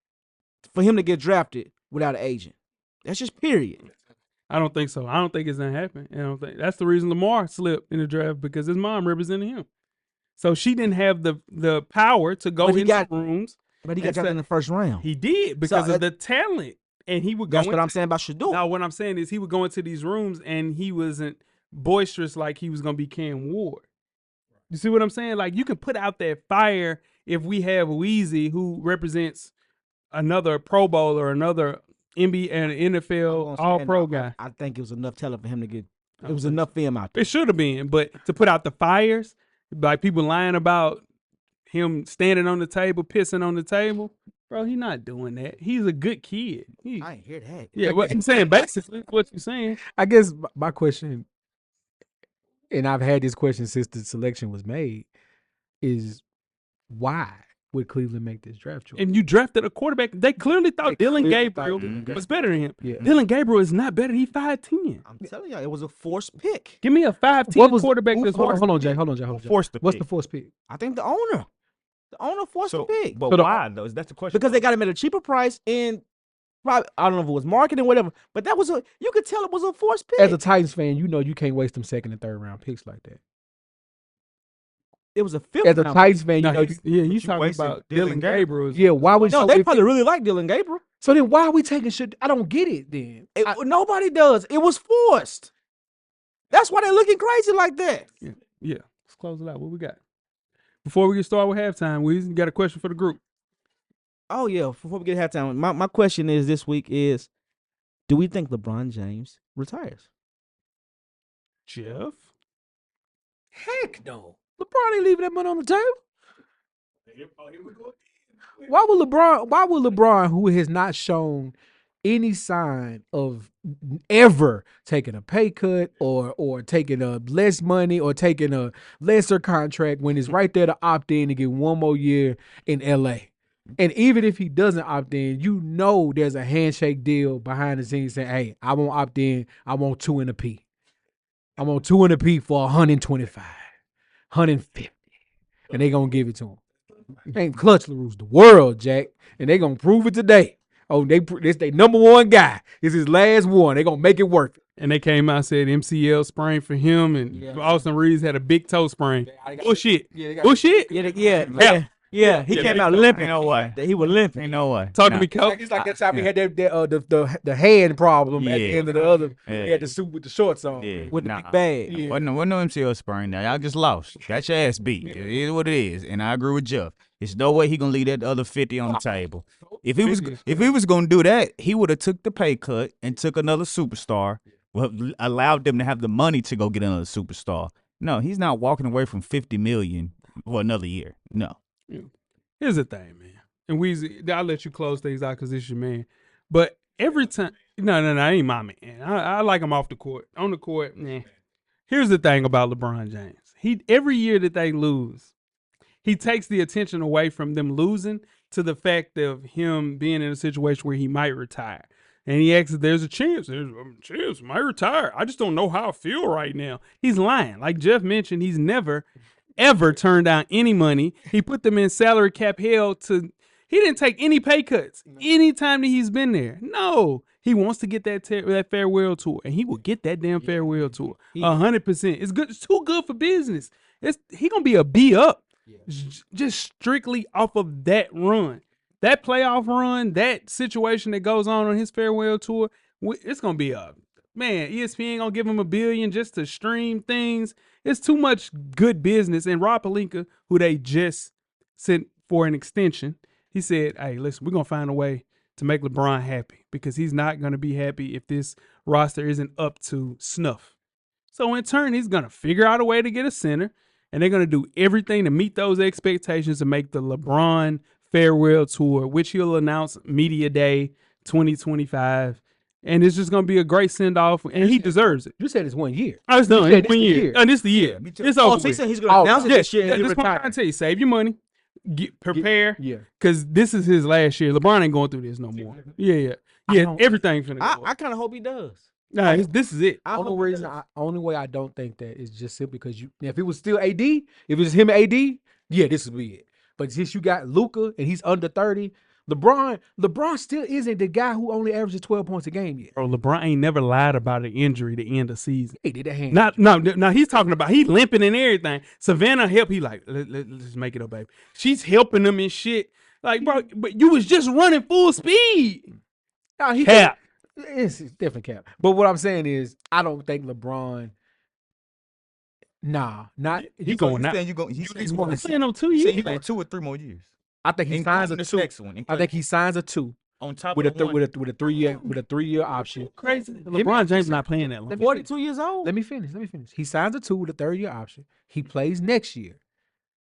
for him to get drafted without an agent. That's just period. I don't think so. I don't think it's gonna happen. I don't think that's the reason Lamar slipped in the draft because his mom represented him. So she didn't have the power to go into rooms. But he got drafted in the first round. He did because of the talent. And he would go. That's what I'm saying about Shedeur. No, what I'm saying is he would go into these rooms and he wasn't boisterous like he was gonna be Cam Ward. You see what I'm saying? Like you can put out that fire if we have Weezy who represents another Pro Bowl or another NBA and NFL All Pro guy. I think it was enough talent for him to get. It was enough for him out there. It should have been, but to put out the fires, like people lying about him standing on the table, pissing on the table. Bro, he's not doing that. He's a good kid. I ain't hear that. Yeah, what I'm saying, basically, what you're saying. I guess my question, and I've had this question since the selection was made, is why would Cleveland make this draft choice? And you drafted a quarterback. They clearly thought Dylan Gabriel was better than him. Yeah. Dylan Gabriel is not better. He's 5'10". I'm telling you, it was a forced pick. Give me a 5'10" quarterback that's hold on, Jay. Hold on. Forced the What's pick. the forced pick? I think the owner forced the pick. But why though? Is that the question? Because they got him at a cheaper price and probably I don't know if it was marketing, whatever. But that was you could tell it was a forced pick. As a Titans fan, you know you can't waste them second and third round picks like that. It was a fifth. As a round Titans fan, you No, know. he's talking about Dylan Gabriel. Yeah, why would No, so they if- probably really like Dylan Gabriel. So then why are we taking shit? I don't get it then. Nobody does. It was forced. That's why they're looking crazy like that. Yeah. Let's close it out. What we got? Before we get started with halftime, we got a question for the group. Oh yeah. Before we get halftime, my question is this week is, do we think LeBron James retires? Jeff? Heck no. LeBron ain't leaving that money on the table. Why would LeBron, who has not shown any sign of ever taking a pay cut or taking a less money or taking a lesser contract when it's right there to opt in to get one more year in LA? And even if he doesn't opt in, you know there's a handshake deal behind the scenes saying, hey, I won't opt in. I want 2 in a P. I want 2 in a P for 125, 150. And they going to give it to him. Ain't Clutch LaRue's the world, Jack. And they going to prove it today. Oh, this they number one guy. It's his last one. They going to make it worth it. And they came out and said MCL sprain for him, and Austin Reeves had a big toe sprain. Bullshit. Bullshit. Yeah. He came out limping. Ain't no way. He was limping. Ain't no way. Talk to me, coach. It's like that time he had the hand problem at the end of the other. Yeah. He had the suit with the shorts on. Yeah. With the big bag. Wasn't no MCL sprain now. Y'all just lost. Got your ass beat. It is what it is. And I agree with Jeff. There's no way he gonna leave that other 50 on the table. If he was gonna do that, he would have took the pay cut and took another superstar. Well, allowed them to have the money to go get another superstar. No, he's not walking away from $50 million for another year. No. Here's the thing, man. And Weezy, I'll let you close things out because it's your man. But every time, no, ain't my man. I like him off the court. On the court, nah. Here's the thing about LeBron James. Every year that they lose, he takes the attention away from them losing to the fact of him being in a situation where he might retire. And he asks if there's a chance. There's a chance, might retire. I just don't know how I feel right now. He's lying. Like Jeff mentioned, he's never ever turned down any money. He put them in salary cap hell he didn't take any pay cuts anytime that he's been there. No, he wants to get that farewell tour, and he will get that damn farewell tour 100%. It's good. It's too good for business. He gonna be a B up just strictly off of that run, that playoff run, that situation that goes on his farewell tour. It's gonna be man, ESPN gonna give him $1 billion just to stream things. It's too much good business. And Rob Pelinka, who they just sent for an extension, he said, hey, listen, we're gonna find a way to make LeBron happy because he's not gonna be happy if this roster isn't up to snuff. So in turn, he's gonna figure out a way to get a center, and they're gonna do everything to meet those expectations to make the LeBron farewell tour, which he'll announce Media Day 2025. and it's just gonna be a great send off, and he deserves it. You said it's 1 year. I was done. said It's this 1 the year. year. This is the year. Yeah, me too. It's Oh, over. so he with. said he's gonna announce it Yeah, this year and that's he what I'm retire. trying to tell you. Save your money. Prepare. Yeah. Because this is his last year. LeBron ain't going through this no more. Yeah. Everything finna go. I kind of hope he does. Nah, this is it. Only way I don't think that is just simply because if it was still AD, if it was him and AD, yeah, this would be it. But since you got Luka and he's under 30, LeBron still isn't the guy who only averages 12 points a game yet. Bro, LeBron ain't never lied about an injury to end the season. He did a hand. No, he's talking about he limping and everything. Savannah help. He like, let's make it up, baby. She's helping him and shit. Like, bro, but you was just running full speed. No, he Cap. It's different cap. But what I'm saying is, I don't think LeBron. Nah, not. He going out. He's Playing on 2 He years. said he playing 2 or 3 more years. I think he signs a Including this 2. next one. I think he signs a 2 on top with of a one. with a 3-year option. Crazy. LeBron James not playing that long. 42 years old. Let me finish. He signs a 2 with a 3rd-year option. He plays next year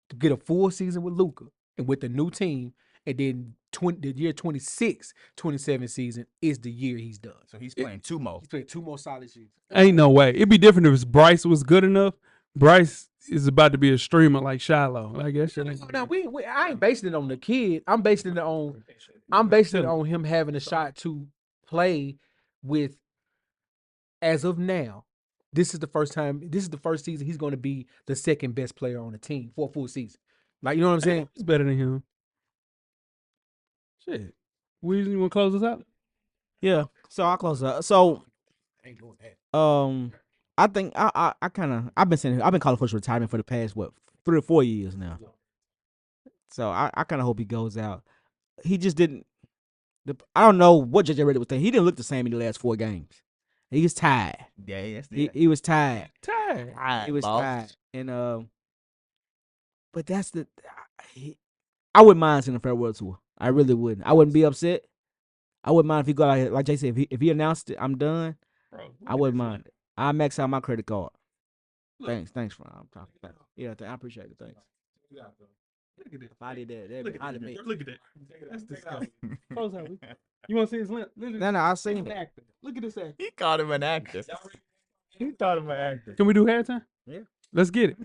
to get a full season with Luka and with the new team. And then the year 26, 27 season is the year he's done. So he's playing 2 more. He's playing 2 more solid seasons. Ain't no way. It'd be different if Bryce was good enough. Bryce is about to be a streamer like Shiloh. Like that shit ain't. Now I ain't basing it on the kid. I'm basing it on him having a shot to play with. As of now, this is the first season he's going to be the second best player on the team for a full season. Like, you know what I'm saying? He's better than him. Shit. Weezy, you want to close us out? Yeah. So I'll close up. So Ain't doing that. I think I've been calling for his retirement for the past 3 or 4 years now. So I kind of hope he goes out. He just didn't. I don't know what JJ Redick was thinking. He didn't look the same in the last 4 games. He was tired. Yeah, that's He was tired. Tired. He was tired. And but that's I wouldn't mind seeing a farewell tour. I really wouldn't. I wouldn't be upset. I wouldn't mind if he go out, like Jay said, if he announced it, I'm done. Bro, I wouldn't mind it. I max out my credit card. Thanks, for I'm talking about. Yeah, I appreciate it. Thanks. Look at that. If I did that, Look that'd at be that. Look at that. That's disgusting. Close out. You want to see his lip? No, I seen it. Actor. Look at this actor. He called him an actor. He thought him an actor. Can we do halftime? Yeah. Let's get it.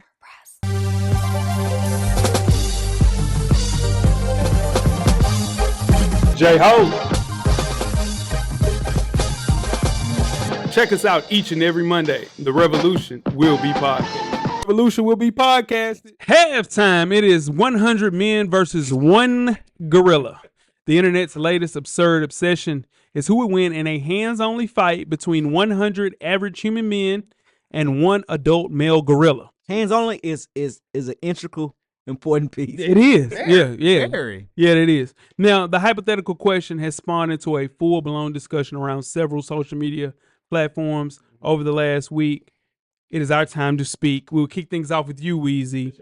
J-Ho. Check us out each and every Monday. The Revolution will be podcasted. Revolution will be podcasted. Halftime. It is 100 men versus 1 gorilla. The internet's latest absurd obsession is who would win in a hands-only fight between 100 average human men and 1 adult male gorilla. Hands only is an integral important piece. It is. Yeah. Very. Yeah, it is. Now, the hypothetical question has spawned into a full-blown discussion around several social media platforms over the last week. It is our time to speak. We'll kick things off with you, Weezy.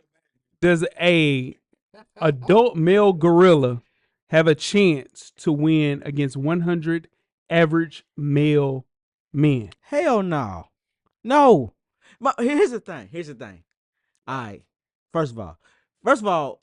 Does a adult male gorilla have a chance to win against 100 average male men? Hell no. No. Here's the thing. All right. First of all,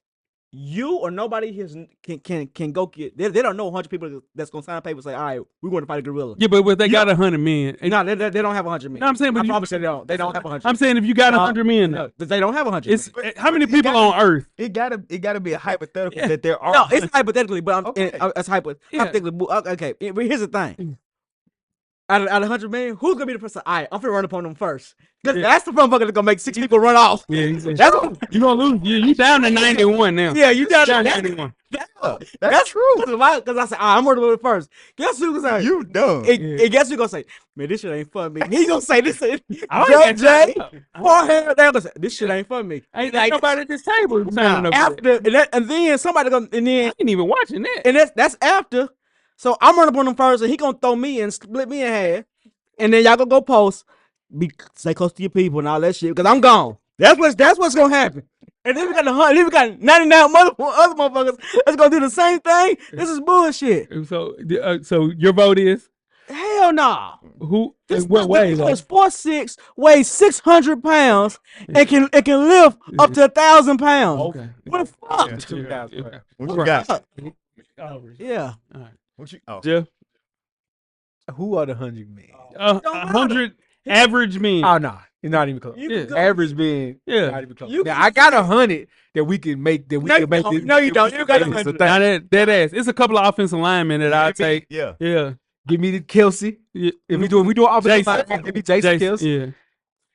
you or nobody here can go get. They don't know 100 people that's gonna sign a paper and say, all right, we're going to fight a gorilla. Yeah, but they got 100 men. No, they don't have 100 men. No, I'm saying, but I promise you they don't. They don't have 100. I'm saying if you got 100 men, No, they don't have 100. it's how many people on Earth? It gotta be a hypothetical that there are. No, it's hypothetically, but Okay. it's hypothetically. Okay, but here's the thing. Out of 100 million, who's gonna be the person? All right, I'm finna run upon them first. Because that's the motherfucker that's gonna make 6 people run off. Yeah, That's what, you gonna lose. You down to 91 now. yeah, you down Down to to 91. That's true. Because I said, all right, I'm running with it first. Guess who was saying? You dumb. And guess who gonna say, man, this shit ain't fun me. He gonna say this. I Jay, poor hair, they gonna say, this shit ain't fun me. Ain't like nobody at this table signing up. After and then somebody gonna I ain't even watching that. and that's after. So I'm running upon him first, and he gonna throw me and split me in half. And then y'all gonna go post, stay close to your people and all that shit, because I'm gone. That's what's gonna happen. And then we got 100, then we got 99 other motherfuckers that's gonna do the same thing. This is bullshit. So your vote is Hell no. who? This In what way? is Though? 4'6", weighs 600 pounds, and can lift up to 1,000 pounds. Okay. What the fuck? Yeah, 2,000. Okay. What you got? Yeah. All right. What you? Oh. Jeff. Who are the 100 men? 100 average men. Oh no, it's not even close. Yeah. Average men, Yeah. not even close. You Now can I got 100 that we can make. That we No, can you make. don't. This, No, you don't. You got this a 100. thing. Now that ass. It's a couple of offensive linemen that I take. Yeah. Yeah. Give me the Kelsey. Yeah. If we doing offensive Jason. line, give me Jason Kelsey. Yeah.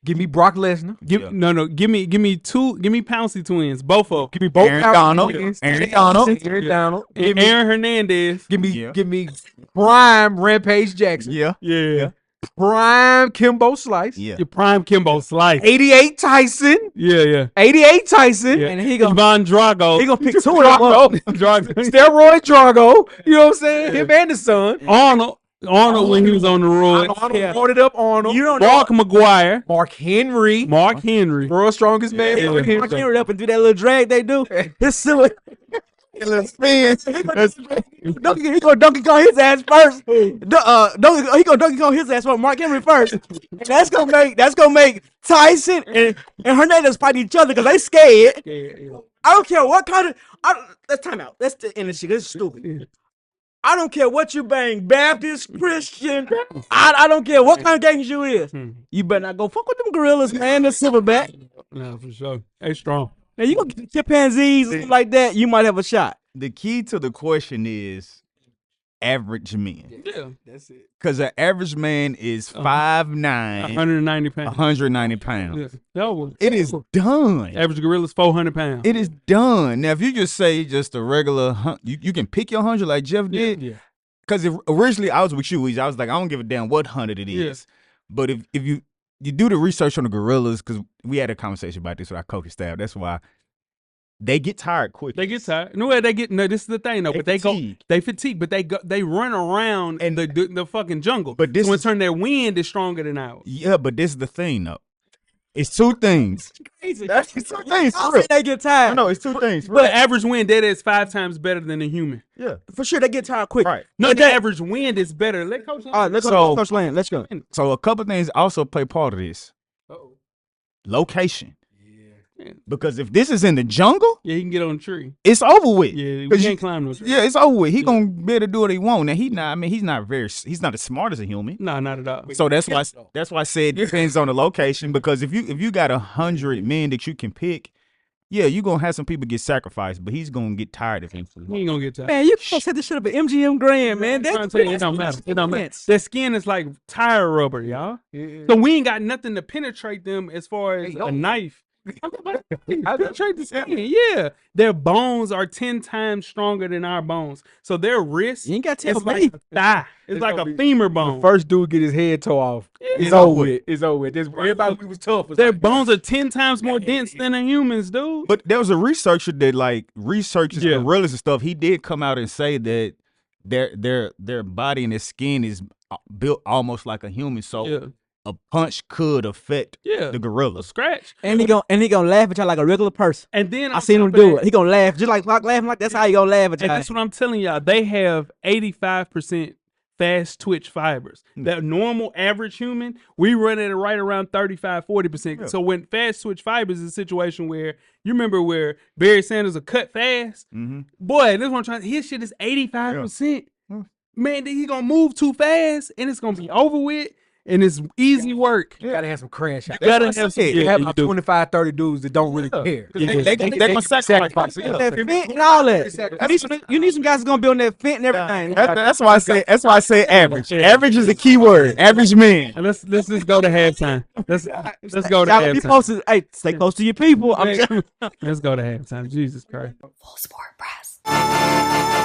Give me Brock Lesnar. Give me two. Give me Pouncey twins. Both of them. Give me both Aaron Allen Donald. twins. Aaron Donald. Aaron Donald. And Aaron Hernandez. Give me Yeah. give me prime Rampage Jackson. Yeah. Yeah. Prime Kimbo Slice. Yeah. Your prime Kimbo Slice. 88 Tyson. Yeah. 88 Tyson. Yeah. And he gonna Ivan Drago. he gonna pick 2 of them up. Drago. Steroid Drago. You know what I'm saying? Him and the son. Arnold when he was on the road. Arnold brought it up Arnold. You don't know. Mark McGuire. Mark Henry. Mark Henry. World's strongest man. Yeah. Mark Henry. Mark Henry up and do that little drag they do. His silly. He gonna Donkey Kong his ass first. He gonna Donkey Kong his ass for Mark Henry first. And that's gonna make Tyson and Hernandez fight each other because they scared. I don't care what kind of. Let's time out. Let's end this shit. This is stupid. I don't care what you bang, Baptist, Christian. I don't care what kind of gangs you is. You better not go fuck with them gorillas, man. The silverback. No, for sure. They strong. Now you gonna get chimpanzees and like that, you might have a shot. The key to the question is average men. Yeah. That's it. Because an average man is 5'9", 190 pounds. 190 pounds. Yeah. That was It is done. average gorilla's 400 pounds. It is done. Now, if you just say just a regular, you can pick your 100 like Jeff did. Yeah. Because originally I was with you, Weezy. I was like, I don't give a damn what 100 it is. But if you do the research on the gorillas, because we had a conversation about this with our coaching staff. That's why they get tired quick. They get tired. No, this is the thing though. But they fatigue, but they run around And the fucking jungle. But this so in is- turn their wind is stronger than ours. Yeah, but this is the thing though. It's two things. Crazy. That's two things. I say they get tired. No, it's two things. But the average wind that is 5 times better than a human. Yeah. For sure, they get tired quick. Right. No, But the that- average wind is better. Let coach. All right, let's So- go. Coach Lane, let's go. So a couple things also play part of this. Location. Yeah. Because if this is in the jungle, Yeah, he can get on the tree. it's over with. Yeah, we 'Cause can't climb no tree. Yeah, it's over with. He gonna be able to do what he want. Now he's not as smart as a human. No, not at all. So that's why I said it depends on the location. Because if you got 100 men that you can pick, yeah, you gonna have some people get sacrificed, but he's gonna get tired eventually. He ain't gonna get tired. Man, you can set this shit up at MGM Grand, man. I'm trying to tell you, it don't matter. It don't matter. Their skin is like tire rubber, y'all. So we ain't got nothing to penetrate them as far as a knife. I penetrate the skin. Yeah, their bones are 10 times stronger than our bones. So their wrist, You ain't got to tell it's me. like a thigh. It's like gonna a be- femur bone. First dude get his head tore off. It's over with. It's over with. Everybody we was tough. Their bones are 10 times more dense than a human's, dude. But there was a researcher that researches Yeah. gorillas and stuff. He did come out and say that their body and their skin is built almost like a human. So Yeah. a punch could affect Yeah. the A gorilla. scratch. And he gonna laugh at y'all like a regular person. And then I on seen him top of do that- it. He gonna laugh just like laughing like that's how he gonna laugh at And y'all. that's what I'm telling y'all. They have 85% fast twitch fibers. That normal average human, we run at right around 35-40%. Yeah. So when fast twitch fibers is a situation where you remember where Barry Sanders will cut fast, Mm-hmm. boy, this one trying his shit is 85%. Man, then he gonna move too fast and it's gonna be over with. And it's easy work. You gotta have some crash out. You gotta have some. You Yeah, have you about do. 25, 30 dudes that don't really care. Yeah. They gonna sacrifice. Yeah. that fit and all that. You need some guys that's gonna be on that fit and everything. That's why I say average. Average is the key word. Average man. And let's just go to halftime. Let's go to Y'all be halftime. posted. Hey, stay close to your people. I'm just, Let's go to halftime. Jesus Christ. Full Sport Press.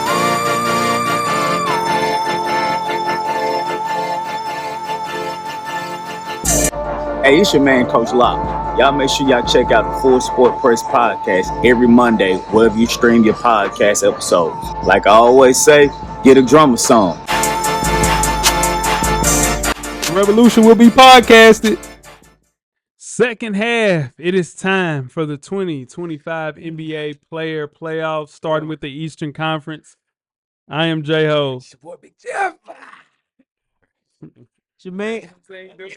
Hey, it's your man, Coach Locke. Y'all make sure y'all check out the Full Sport Press podcast every Monday, wherever you stream your podcast episodes. Like I always say, get a drummer song. Revolution will be podcasted. Second half, it is time for the 2025 NBA Player Playoffs, starting with the Eastern Conference. I am J-Ho. it's your man.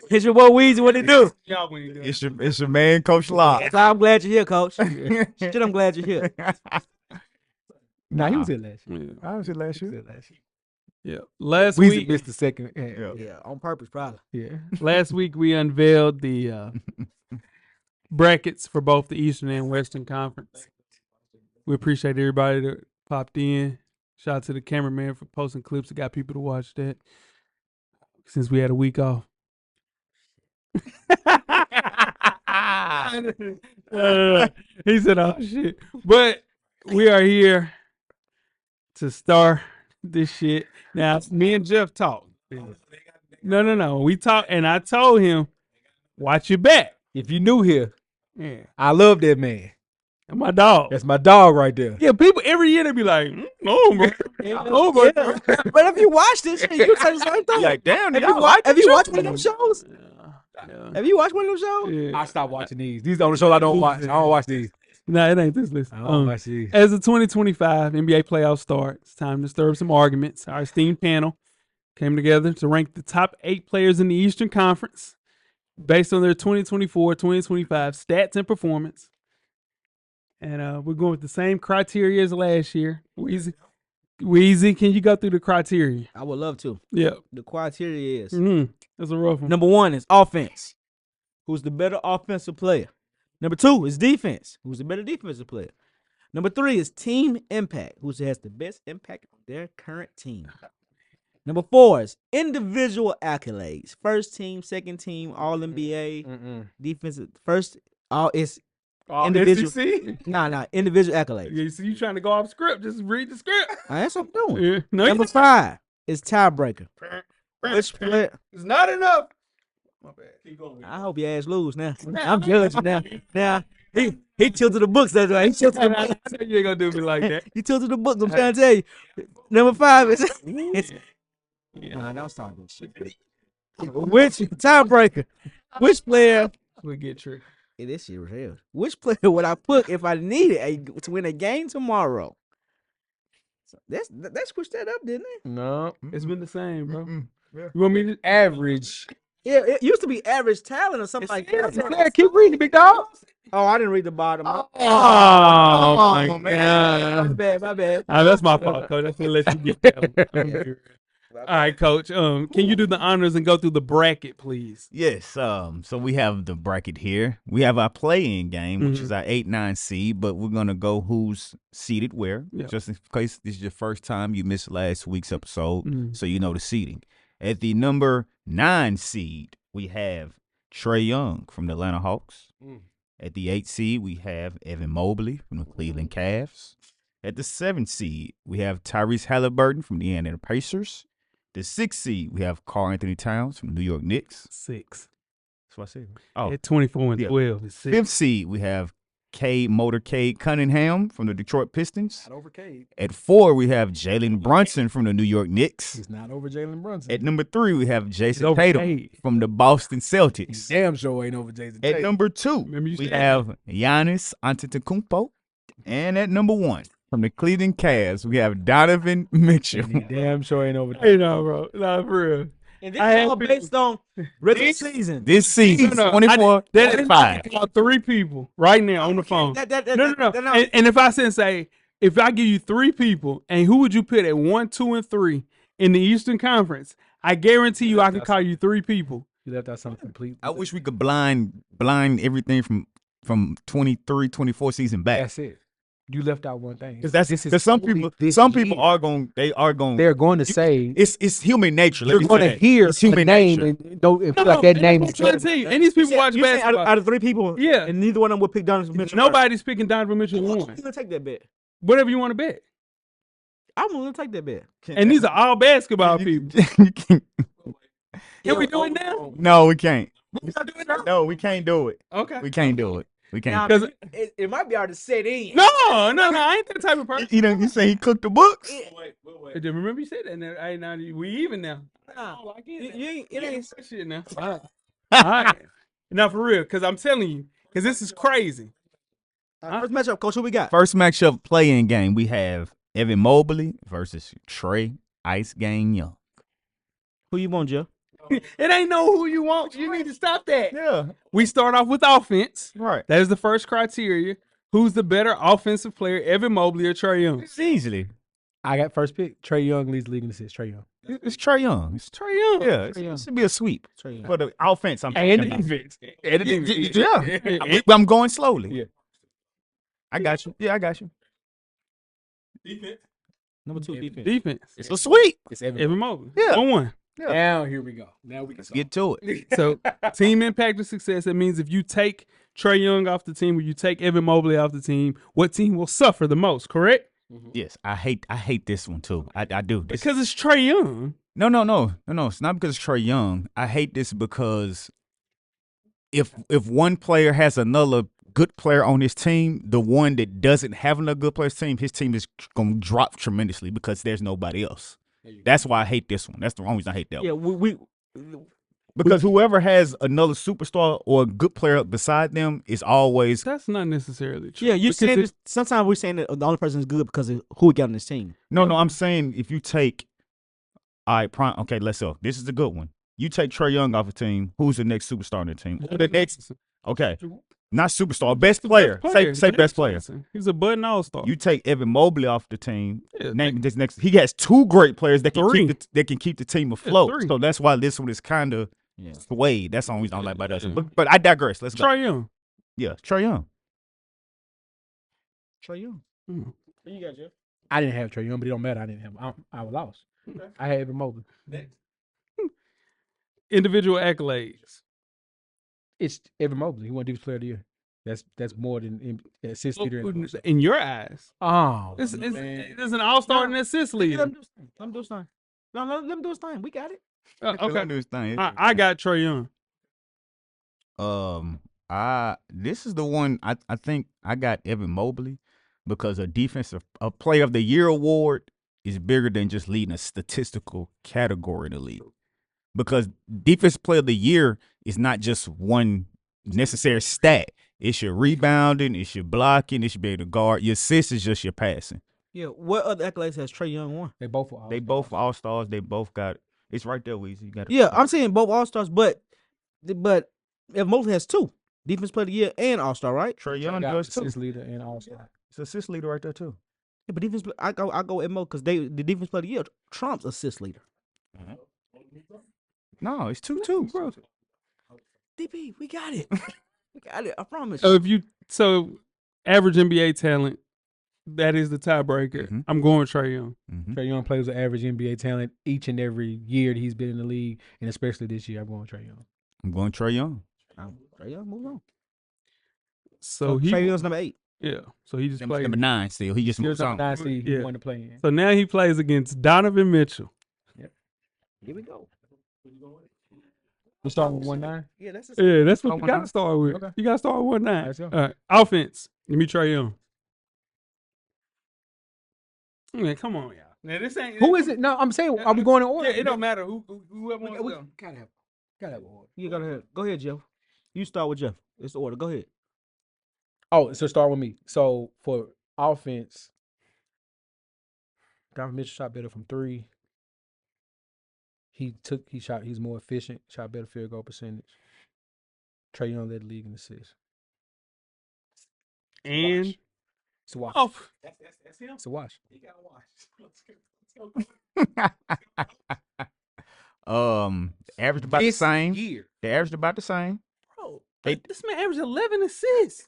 It's your boy Weezy. What it do? It's your man, Coach Locke. So I'm glad you're here, Coach. Shit, I'm glad you're here. Nah, he was here last year. Yeah. I was here last He was year. here last year. Yeah. Last Weezy week, missed the second. Yeah. Yeah, on purpose, probably. Yeah. last week we unveiled the brackets for both the Eastern and Western Conference. We appreciate everybody that popped in. Shout out to the cameraman for posting clips that got people to watch that since we had a week off. He said, "Oh shit!" But we are here to start this shit. Now, me and Jeff talked. No. We talked, and I told him, "Watch your back." If you new here, Yeah, I love that man. and my dog. That's my dog right there. Yeah, people every year they be like, "No, bro, no, bro." Yeah. But if you watch this, shit, you say the same thing. Like, damn, Have y'all you, like have the you show? watched one of them shows? Yeah. Have you watched one of them shows? Yeah. I stopped watching these. These are the only shows I don't watch. I don't watch these. Nah, it ain't this list. I don't watch these. As the 2025 NBA playoffs start, it's time to stir up some arguments. Our esteemed panel came together to rank the top 8 players in the Eastern Conference based on their 2024-2025 stats and performance. And we're going with the same criteria as last year. Weezy, can you go through the criteria? I would love to. Yeah. The criteria is That's a rough one. number 1 is offense. Who's the better offensive player? Number 2 is defense. Who's the better defensive player? Number 3 is team impact. Who has the best impact on their current team? Number 4 is individual accolades. First team, second team, all NBA, defensive. First, all it's individual. SEC? Nah, individual accolades. Yeah, so you trying to go off script? Just read the script. That's what I'm doing. Yeah. No, Number 5 is tiebreaker. Which player? It's not enough. I hope your ass lose now. I'm judging now. Now he tilted the books. That's right. He tilted the books. I know you ain't gonna do me like that. He tilted the books. I'm trying to tell you. Number 5 is nah, that was talking shit. Which tiebreaker? Which player? We get tricked. Hey, this shit was hell. Which player would I put if I needed to win a game tomorrow? So that switched that up, didn't it? No. It's been the same, bro. Yeah. You want me to? Average. Yeah, it used to be average talent or something like that. Yeah, keep reading, big dog. Oh, I didn't read the bottom. Oh my My god! bad. That's my fault, coach. I should let you get that one. All right, coach. Can you do the honors and go through the bracket, please? Yes. So we have the bracket here. We have our play-in game, which is our 8-9 seed, but we're gonna go who's seeded where, just in case this is your first time you missed last week's episode, so you know the seeding. At the number 9 seed, we have Trae Young from the Atlanta Hawks. At the 8 seed, we have Evan Mobley from the Cleveland Cavs. At the 7 seed, we have Tyrese Halliburton from the Indiana Pacers. The 6 seed, we have Karl Anthony Towns from the New York Knicks. 6. That's what I said. Oh, At 24 and yeah. 12 is 6. 5th seed, we have Motorcade Cunningham from the Detroit Pistons. Not over Cade. At 4, we have Jalen Brunson from the New York Knicks. He's not over Jalen Brunson. At number 3, we have Jason over Tatum Cade. from the Boston Celtics. Damn sure ain't over Jason At Tatum. number 2, Remember you we said have Giannis Antetokounmpo. And at number 1, from the Cleveland Cavs, we have Donovan Mitchell. He damn sure ain't over Hey, no, bro. Nah, for real. And this I is had all people- based on regular season. This season, No, 24, that is 25. about 3 people right now on the phone. No. And if I said, say, if I give you 3 people, and who would you put at 1, 2, and 3 in the Eastern Conference? I guarantee you, I can call you 3 people. You left out something complete. I wish we could blind everything from 23, 24 season back. That's it. You left out one thing. Because some people are going. They're going to say It's human nature. you're going to hear it's a human name nature. and don't feel like that name I'm is. trying to tell you. And these people watch You saying basketball. out of 3 people, Yeah. and neither one of them would pick Donovan Mitchell. Nobody's picking Donovan Mitchell I'm one. gonna take that bet. Whatever you want to bet. I'm gonna take that bet. And these are all basketball people. You can't- Can we do it now? No, we can't. No, we can't do it. Okay. We can't do it. We Now, can't. Because it might be hard to set in. no, I ain't that type of person. You say he cooked the books? Remember you said that. Now, hey, now we even now. Nah, Like you ain't, it ain't. shit now. All right. Now for real, because I'm telling you, because this is crazy. First matchup, coach. Who we got? First matchup play-in game, we have Evan Mobley versus Trae Ice Game Young. Who you want, Joe? It ain't know who you want. You need to stop that. Yeah, We start off with offense. right. That is the first criteria. Who's the better offensive player, Evan Mobley or Trae Young? It's easily. I got first pick. Trey Young leads the league in assists. Trey Young. It's Trae Young. It's Trae Young. Yeah, Trae Young. it should be a sweep. Trae Young. For the offense, I'm And the talking about. defense. And the defense. Yeah. I'm going slowly. Yeah. I got you. Yeah, I got you. Number 2 defense. Defense. It's a sweep. It's Evan. Evan Mobley. Yeah. 1-1. Now here we go. Now we can Let's get to it. So team impact of success. That means if you take Trae Young off the team or you take Evan Mobley off the team, what team will suffer the most? Correct? Yes, I hate this one too. I do. Because it's Trae Young. No. It's not because it's Trae Young. I hate this because if one player has another good player on his team, the one that doesn't have another good player's team, his team is gonna drop tremendously because there's nobody else. That's why I hate this one. That's the wrong reason I hate that Yeah, one. Because whoever has another superstar or a good player beside them is always That's not necessarily true. Yeah, you Because saying it- this, sometimes we're saying that the only person is good because of who we got on this team. no. I'm saying if you take, all right, prime. Okay, let's go. This is a good one. You take Trae Young off a team. Who's the next superstar on the team? Or the next, okay, not superstar, best player. Say best player. He's a budding all-star. You take Evan Mobley off the team. Yeah, Name this next. He has 2 great players that can Three. keep the team afloat. 3. So that's why this one is kind of Yeah. swayed. That's the only reason I don't like about that. But I digress. Let's go. Trae Young. Yeah, Trae Young. Trae Young. Mm. What you got, Jeff? I didn't have Trey Young, but it don't matter. I didn't have him. I was lost. I had Evan Mobley. Individual accolades. It's Evan Mobley. He won Defensive Player of the Year. That's more than assist leader. In your eyes. Oh, It's man. an all-star and assist Let leader. him do his thing. No, let him do his thing. We got it. Okay. Do his thing. I got Trae Young. This is the one I think I got Evan Mobley because a player of the year award is bigger than just leading a statistical category in the league. Because defensive player of the year is not just one necessary stat. It's your rebounding, it's your blocking, it should be able to guard. Your assist is just your passing. Yeah. What other accolades has Trae Young won? They both were They both all-stars. They both got it's right there, Weezy. You got Yeah, I'm saying both All Stars, but Evan Mobley has 2 Defense Player of the Year and All Star, right? Trae Young got does too. assist leader and all-star. It's assist leader right there too. Yeah, but defense. I go Evan Mobley because the Defense Player of the Year trumps assist leader. No, it's 2-2, bro. DP, we got it. We got it. I promise. So average NBA talent, that is the tiebreaker. Mhm. I'm going Trae Young. Mm-hmm. Trey Young plays with average NBA talent each and every year that he's been in the league, and especially this year, I'm going Trey Young. I'm going Trae Young. Trae Young, move on. So he Trae Young's number 8. yeah. So he just played. Number 9 still. He just moves on. Nice to see he Yeah. won the play in. So now he plays against Donovan Mitchell. Here we go. We starting with 1-9. Yeah, that's Yeah, that's what Oh, you got to 1-9? start with. Okay. You got to start with 1-9. Let's go. All right. Offense. Give me Trae Young. Man, come on, y'all. Now this ain't. Who is it? No, I'm saying, are we going in order? Yeah, it don't matter whoever We wants to go. gotta have an order. You go ahead, Jeff. You start with Jeff. It's the order. Go ahead. Oh, so start with me. So for offense, Donovan Mitchell shot better from 3. He's more efficient, shot better field goal percentage. Trae Young led the league in assists. And It's a wash. oh, It's a wash. Averaged about the This same. year. They averaged about the same. bro, They- this man averaged 11 assists.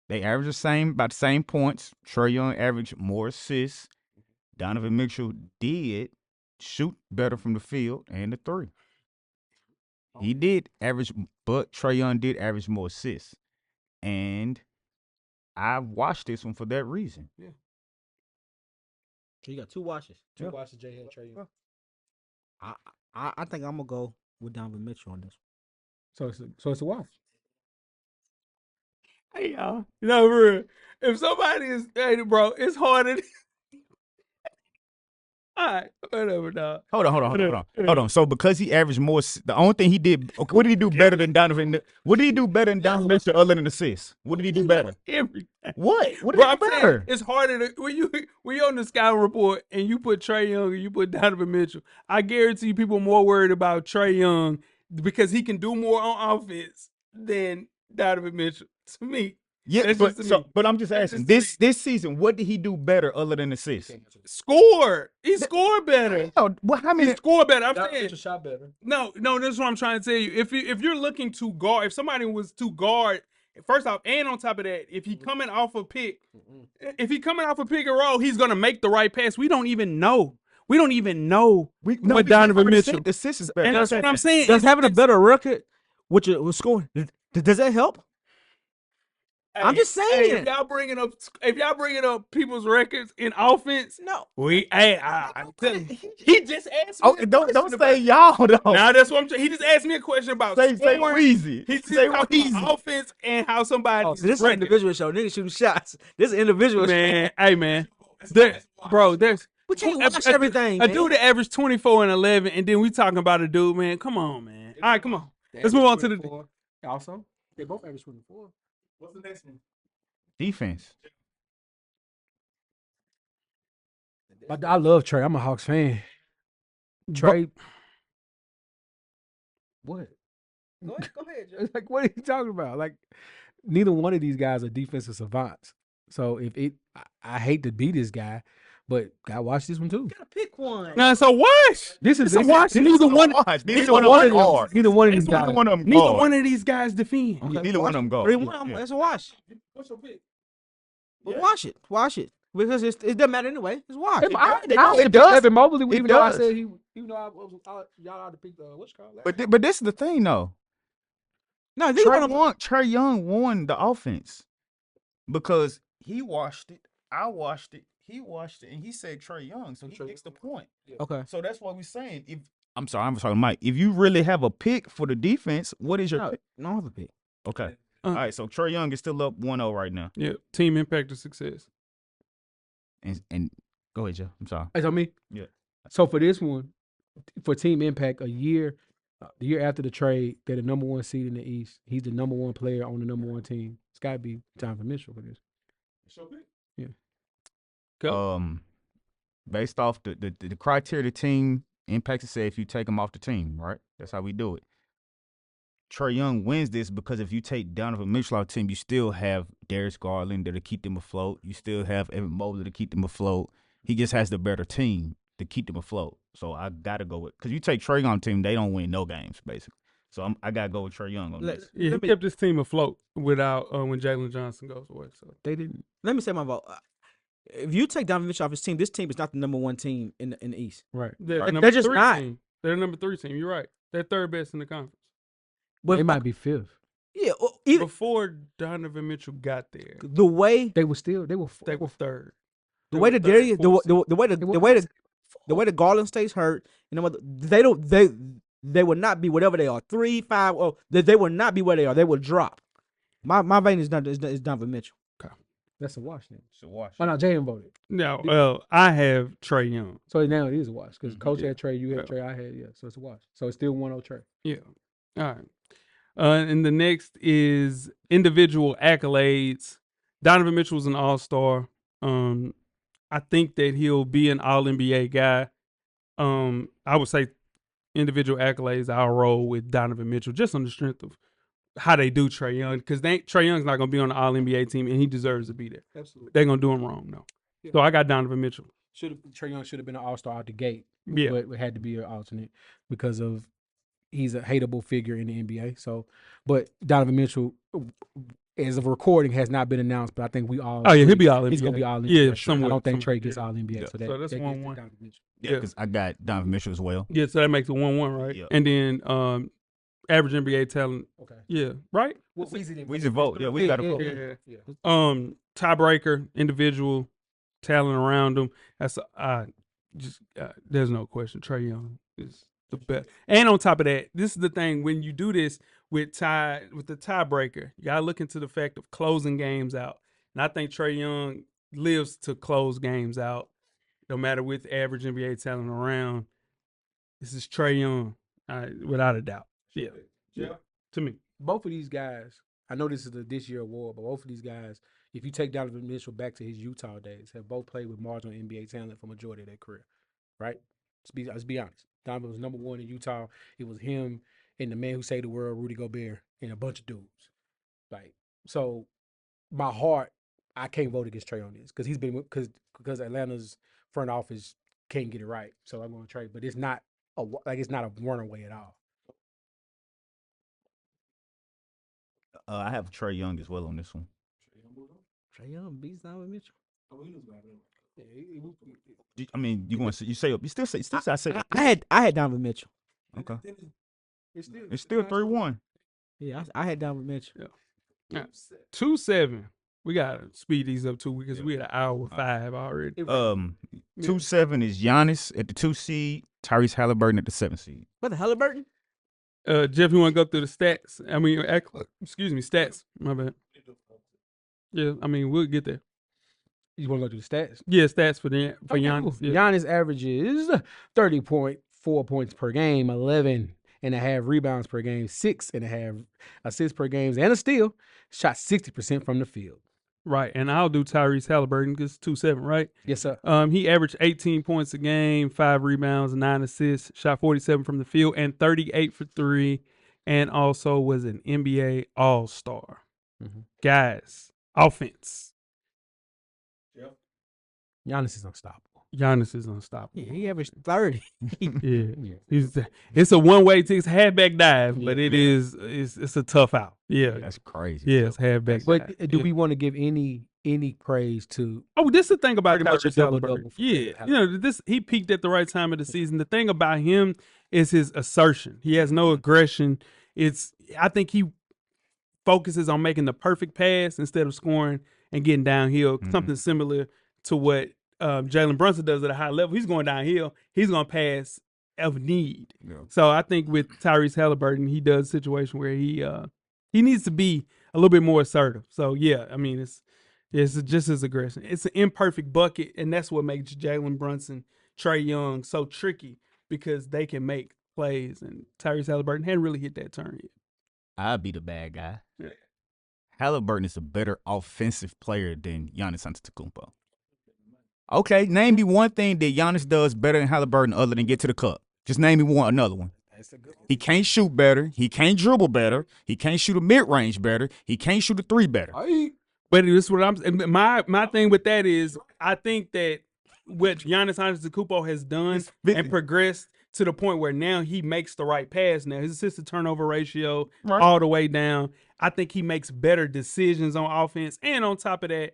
They averaged the same, about the same points. Trae Young averaged more assists. Donovan Mitchell did shoot better from the field and the 3. He did average, but Trae Young did average more assists. And I watched this one for that reason. So you got 2 washes. Two washes, Jay Hill, Trae Young. I think I'm gonna go with Donovan Mitchell on this. So it's a wash. Hey, y'all. You know, for real, if somebody is, hey, bro, it's harder. All right, whatever, dog. Hold on. So because he averaged more, the only thing he did, okay, what did he do better than Donovan? What did he do better than Donovan Mitchell other than assists? What did he do better? Everything. What? What did Bro, he I'm do saying better? it's harder to when you on the scout report and you put Trae Young and you put Donovan Mitchell. I guarantee you people are more worried about Trae Young because he can do more on offense than Donovan Mitchell. To me, Yeah, That's just to me. but I'm just asking this season, what did he do better other than assists? Score. He scored better. Oh, well, how He many? scored better. I'm That saying. bitch shot better. No, this is what I'm trying to tell you. If you're looking to guard, if somebody was to guard, first off, and on top of that, if he coming off a pick, if he coming off a pick and roll, he's gonna make the right pass. We don't even know. We don't even know what Donovan Mitchell. The assists is better. And that's what I'm saying. Does having a better record with your scoring, does that help? I'm just saying. Hey, if y'all bringing up people's records in offense, No. I'm telling you, he just asked me. Oh, a don't question say about- y'all though. Nah, that's what I'm saying. He just asked me a question about Say scoring. Weezy. He's Say talking Weezy. about offense and how somebody. This is an individual show. Niggas shooting shots. This is an individual show. Man, hey man, there's We can't watch everything, A man. dude that averaged 24 and 11, and then we talking about a dude, man. Come on, man. All right, come on. Let's move on to the. Also, they both average 24. What's the next one? Defense. But I love Trey. I'm a Hawks fan. Trey. What? Go ahead, Joe. Like, what are you talking about? Like, neither one of these guys are defensive savants. So I hate to be this guy, but gotta watch this one too. Gotta pick one. Nah, so what? This a watch. Neither one. Neither one of them guard. Neither one of these Neither guys. one of them Neither guard. one of these guys defend. Neither one of them guard. 3-1. Yeah. Let's watch. What's your pick? But watch it. Watch it. Because it doesn't matter anyway. Just watch. It does. Evan Mobley, It even though I does. said even though y'all ought to pick the what's it called. But this is the thing though. No, these one of them. Trey Young won the offense because he watched it, I watched it, he watched it, and he said Trey Young, so he gets the point. Okay. So that's why we're saying I'm talking to Mike. If you really have a pick for the defense, what is your No, pick? no, I have a pick. Okay. All right, so Trey Young is still up 1-0 right now. Yeah, team impact of success. And go ahead, Joe. I'm sorry. It's on me. Yeah. So for this one, for team impact, the year after the trade, they're the number one seed in the East. He's the number one player on the number one team. It's got to be Donovan Mitchell for this. Yeah. Go. Based off the criteria the team impact to say if you take him off the team, right? That's how we do it. Trey Young wins this because if you take Donovan Mitchell off the team, you still have Darius Garland to keep them afloat. You still have Evan Mobley to keep them afloat. He just has the better team to keep them afloat. So I got to go with – because you take Trey on the team, they don't win no games, basically. So I got to go with Trey Young on this. Yeah, he kept this team afloat without when Jalen Johnson goes away. So They didn't. Let me say my vote. If you take Donovan Mitchell off his team, this team is not the number one team in the East. Right. they're, They're number just three not. team. They're the number 3 team. You're right. They're third best in the conference. But They might be fifth. yeah, even Before Donovan Mitchell got there, the way They were they were third. the way the third, Darius fourth the way the Garland stays hurt, you know what? They will not be whatever they are 3, 5. Or they will not be where they are. They will drop. My vein is Donovan Mitchell. That's a wash then. So watch. Oh no, Jalen voted. No, well, I have Trey Young. So now it is a wash because Coach Yeah. had Trey, you had Yeah. Trey, I had So it's a wash. So it's still 1-0 Trey. Yeah. All right. And the next is individual accolades. Donovan Mitchell's an all-star. I think that he'll be an all-NBA guy. I would say individual accolades, I'll roll with Donovan Mitchell just on the strength of how they do Trey Young because Trey Young's not going to be on the all-NBA team, and he deserves to be there. Absolutely. They're going to do him wrong, no. Yeah. So I got Donovan Mitchell. Trey Young should have been an all-star out the gate. Yeah. But it had to be an alternate because of he's a hateable figure in the NBA. So, but Donovan Mitchell, as of recording, has not been announced. But I think we all. Oh, yeah, he'll agree be all NBA. He's gonna be all NBA. Yeah, I somewhere, don't think somewhere, Trey gets yeah. all NBA. Yeah. So, that that's gets to 1-1. Donovan Mitchell. Yeah, because I got Donovan Mitchell as well. Yeah, so that makes it 1-1, right? Yeah. And then average NBA talent. Okay. Yeah, right? We just vote. Yeah, we got to vote. Yeah. Tiebreaker, individual talent around them. That's there's no question. Trey Young is the best. And on top of that, this is the thing when you do this with the tiebreaker, you gotta look into the fact of closing games out. And I think Trey Young lives to close games out, no matter with average NBA talent around. This is Trey Young, without a doubt. Yeah. To me. Both of these guys, I know this is a this year award, but both of these guys, if you take Donovan Mitchell back to his Utah days, have both played with marginal NBA talent for majority of their career, right? Let's be honest. Donovan was number one in Utah. It was him and the man who saved the world, Rudy Gobert, and a bunch of dudes. Like, so my heart, I can't vote against Trey on this because he's been because Atlanta's front office can't get it right. So I'm going to Trey, but it's not it's not a runaway at all. I have Trey Young as well on this one. Trey Young beats Donovan Mitchell. I mean, you want to you say you still say I said I had Donovan Mitchell. okay. It's still 3-1. Yeah, I had Donovan Mitchell. Yeah. 2-7. We gotta speed these up too because we at an hour 5 already. 2-7 is Giannis at the 2 seed, Tyrese Halliburton at the 7 seed. What the Halliburton? Jeff, you want to go through the stats? I mean, stats. My bad. Yeah, I mean, we'll get there. You want to go through the stats? Yeah, stats for Giannis. Cool. Yeah. Giannis averages 30.4 points per game, 11.5 rebounds per game, 6.5 assists per game, and a steal. Shot 60% from the field. Right, and I'll do Tyrese Halliburton because 2-7, right? Yes, sir. He averaged 18 points a game, 5 rebounds, 9 assists, shot 47 from the field, and 38 for 3, and also was an NBA All-Star. Mm-hmm. Guys, offense. Giannis is unstoppable. Giannis is unstoppable. Yeah, he averaged 30. Yeah. It's a one-way ticket, it's a halfback dive, but it's a tough out. Yeah. That's crazy. Yeah, it's halfback But dive. do we want to give any praise to? Oh, this is the thing about Pretty much a Tyrese double-double Halliburton. for Yeah, Halliburton. he peaked at the right time of the season. The thing about him is his assertion. He has no aggression. I think he focuses on making the perfect pass instead of scoring and getting downhill. Mm-hmm. Something similar to what Jalen Brunson does at a high level. He's going downhill. He's going to pass of need. Yeah. So I think with Tyrese Halliburton, he does a situation where he needs to be a little bit more assertive. So yeah, I mean it's just his aggression. It's an imperfect bucket, and that's what makes Jalen Brunson, Trey Young so tricky because they can make plays, and Tyrese Halliburton hadn't really hit that turn yet. I'll be the bad guy. Yeah. Halliburton is a better offensive player than Giannis Antetokounmpo. Okay, name me one thing that Giannis does better than Halliburton other than get to the cup. Just name me another one. That's a good one. He can't shoot better. He can't dribble better. He can't shoot a mid-range better. He can't shoot a 3 better. But this is what my thing with that is I think that what Giannis Antetokounmpo has done and progressed to the point where now he makes the right pass. Now his assist to turnover ratio all the way down. I think he makes better decisions on offense, and on top of that,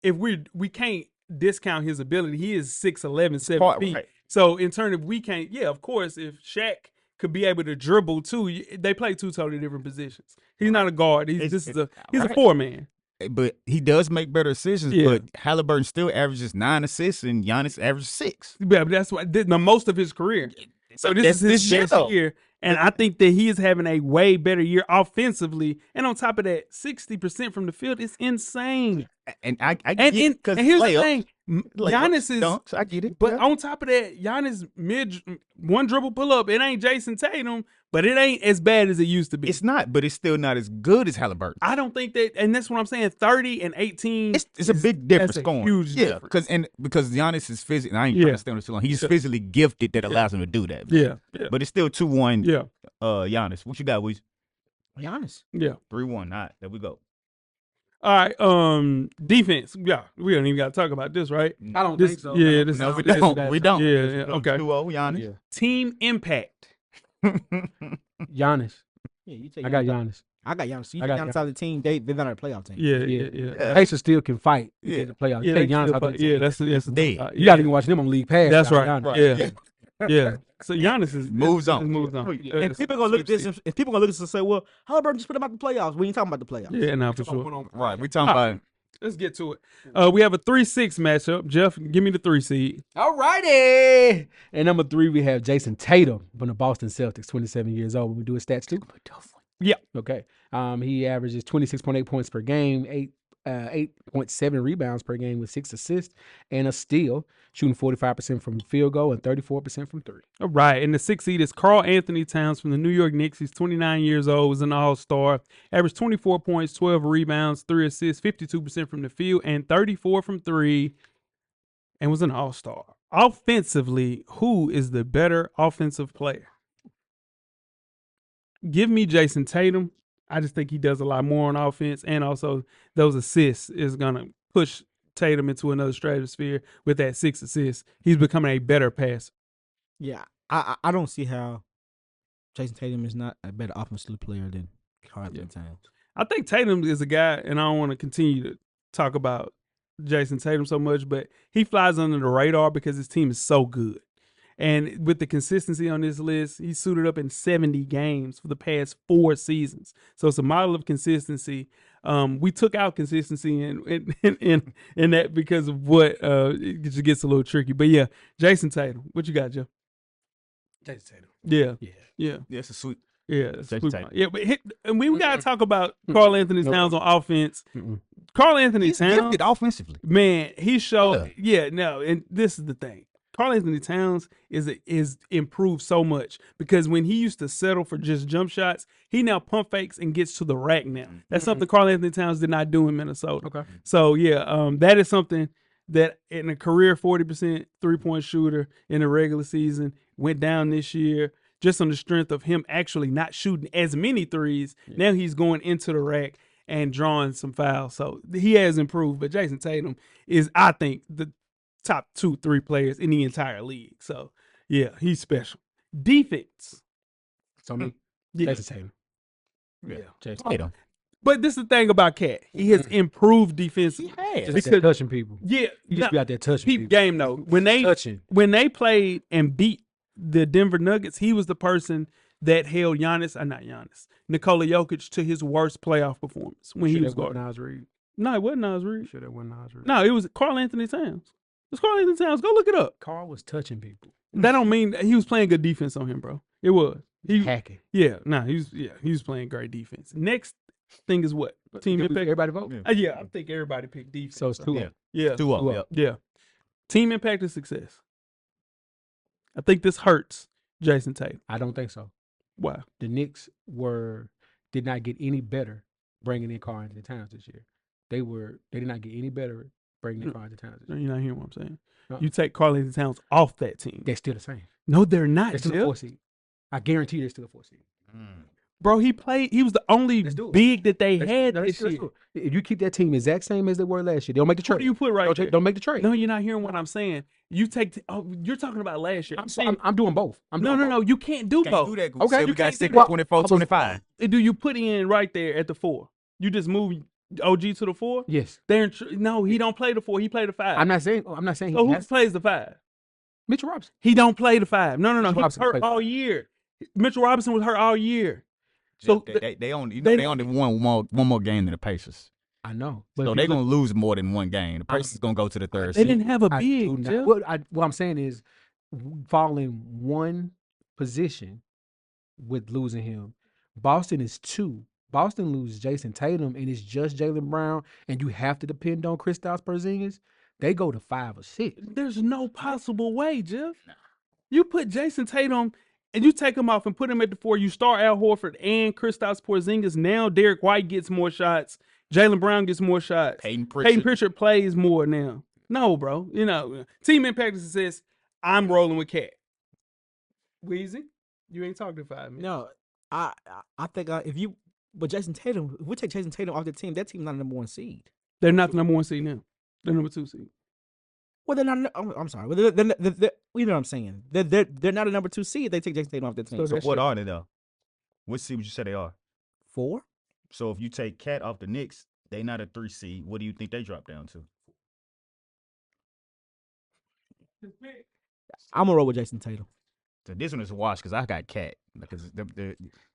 if we can't discount his ability, he is 6'11", 7 feet. Right. So in turn, if we can't, of course, if Shaq could be able to dribble too, they play 2 totally different positions. He's not a guard. He's a 4-man. But he does make better decisions, but Halliburton still averages 9 assists and Giannis averages 6. Yeah, but that's what the most of his career. So this is his best year, and I think that he is having a way better year offensively. And on top of that, 60% from the field is insane. And I And get here's the thing, Giannis is dunks, I get it. But on top of that, Giannis one dribble pull up. It ain't Jason Tatum, but it ain't as bad as it used to be. It's not, but it's still not as good as Halliburton. I don't think that, and that's what I'm saying. 30 and 18. It's a big difference. That's a going. huge difference. Because Giannis is physically. I ain't trying to stay on this too long. He's physically gifted that allows him to do that. Yeah. But it's still 2-1. Yeah. Giannis, what you got, Weezy? Giannis. Yeah. 3-1. All right, there we go. All right. Defense. Yeah, we don't even got to talk about this, right? I don't This, think so. yeah, this No, we this- don't. We don't. Yeah. Okay. 2-0, Giannis. Yeah. Team impact. Giannis. Yeah, you take I got Giannis. I got Giannis. So you I take got Giannis out of the team. They're not a playoff team. Yeah. Pacers still can fight Yeah. in the playoffs. Yeah, You take they Giannis still out the fight. team. Yeah, that's Dead. You got to even watch them on League Pass. That's Giannis. right. Yeah. So Giannis is Moves on. Moves on. And people gonna look at this. If people gonna look at this and say, "Well, Halliburton just put them out the playoffs," we ain't talking about the playoffs. Yeah, no, for sure. Right, we talking about. Let's get to it. We have a 3-6 matchup. Jeff, give me the 3 seed. All righty. And number 3, we have Jason Tatum from the Boston Celtics, 27 years old. We do his stats too. Yeah. Okay. He averages 26.8 points per game, 8.7 rebounds per game with 6 assists and a steal, shooting 45% from field goal and 34% from 3. All right. And the 6th seed is Karl Anthony Towns from the New York Knicks. He's 29 years old, was an all-star, averaged 24 points, 12 rebounds, 3 assists, 52% from the field and 34 from 3, and was an all-star. Offensively, who is the better offensive player? Give me Jason Tatum I just think he does a lot more on offense, and also those assists is gonna push Tatum into another stratosphere with that 6 assists. He's becoming a better passer. Yeah, I don't see how Jason Tatum is not a better offensive player than Karl-Anthony Towns. I think Tatum is a guy, and I don't want to continue to talk about Jason Tatum so much, but he flies under the radar because his team is so good. And with the consistency on this list, he's suited up in 70 games for the past 4 seasons. So it's a model of consistency. We took out consistency in that because of what it just gets a little tricky. But yeah, Jason Tatum. What you got, Jeff? Jason Tatum. Yeah. Yeah. Yeah. Yeah, it's a sweet. Yeah. Jason Tatum. Yeah, but and we got to talk about Karl-Anthony Towns on offense. Karl-Anthony He's Towns, gifted offensively. man, he showed. Yeah, no, and this is the thing. Karl-Anthony Towns is improved so much because when he used to settle for just jump shots, he now pump fakes and gets to the rack now. That's something Karl-Anthony Towns did not do in Minnesota. Okay. So yeah, that is something that in a career 40% 3-point shooter in the regular season went down this year just on the strength of him actually not shooting as many threes. Yeah. Now he's going into the rack and drawing some fouls. So he has improved, but Jason Tatum is, I think, the top 2-3 players in the entire league. So yeah, he's special. Defense. So me, Yeah. Jason Tatum. Yeah. Jason Tatum. But this is the thing about Cat. He has improved defensively. Just Because- touching people. Yeah. You just be out there touching Peep people. game though. When they played and beat the Denver Nuggets, he was the person that held Nikola Jokic to his worst playoff performance when he was guarding. Nas Reed. No, it wasn't Nas Reed. Sure, that wasn't Nas Reed. No, it was Karl-Anthony Towns. It's Karl-Anthony Towns. Go look it up. Carl was touching people. That don't mean that he was playing good defense on him, bro. It was. Hacking. Yeah, he was playing great defense. Next thing is what? Team impact. Everybody vote. Yeah, I think everybody picked defense. So it's 2 Yeah. up. Yeah. 2-0. Yep. Yeah. Team impact is success. I think this hurts Jason Tatum. I don't think so. Why? The Knicks did not get any better bringing in Karl-Anthony Towns this year. They did not get any better bringing in Karl-Anthony Towns this year. You're not hearing what I'm saying. Uh-uh. You take Karl-Anthony Towns off that team. They're still the same. No, they're not. They're still a Jeff. 4 seed. I guarantee they're still a 4 seed. Bro, he was the only Let's do it. big that they Let's- had no, let's this do year. it. If you keep that team exact same as they were last year, they don't make the trade. What do you put right there? Don't make the trade. No, you're not hearing what I'm saying. You take. You're talking about last year. I'm doing both. No. You can't do both. Do that. Okay. Say You we got can't do 6, that. 24, 25. Do you put in right there at the 4? You just move OG to the 4? Yes. No, he don't play the 4. He played the 5. I'm not saying So he who has. plays the 5? Mitchell Robinson. He don't play the 5. No. Mitchell He was Robinson hurt plays- all year. Mitchell Robinson was hurt all year. So they only they- they only won one more game than the Pacers. I know. So if they're you gonna look- lose more than one game. The Pacers gonna go to the third they seed. didn't have a I do big. not- Jeff. what I'm saying is falling one position with losing him. Boston is 2. Boston loses Jason Tatum and it's just Jaylen Brown, and you have to depend on Kristaps Porzingis. They go to 5 or 6. There's no possible way, Jeff. You put Jason Tatum and you take him off and put him at the 4. You start Al Horford and Kristaps Porzingis. Now Derek White gets more shots. Jaylen Brown gets more shots. Peyton Peyton Pritchard. Pritchard plays more now. No, bro. Team impact says I'm rolling with Cat. Weezy, you ain't talking to 5 minutes. No, I think but Jason Tatum, if we take Jason Tatum off the team, that team's not the number 1 seed. They're not the number 1 seed now. They're number 2 seed. Well, they're not. I'm sorry. Well, they're, you know what I'm saying? They're not a number 2 seed. They take Jason Tatum off the team. So what are they though? What seed would you say they are? 4. So if you take Cat off the Knicks, they not a 3 seed. What do you think they drop down to? I'm gonna roll with Jason Tatum. So this one is a wash because I got Cat because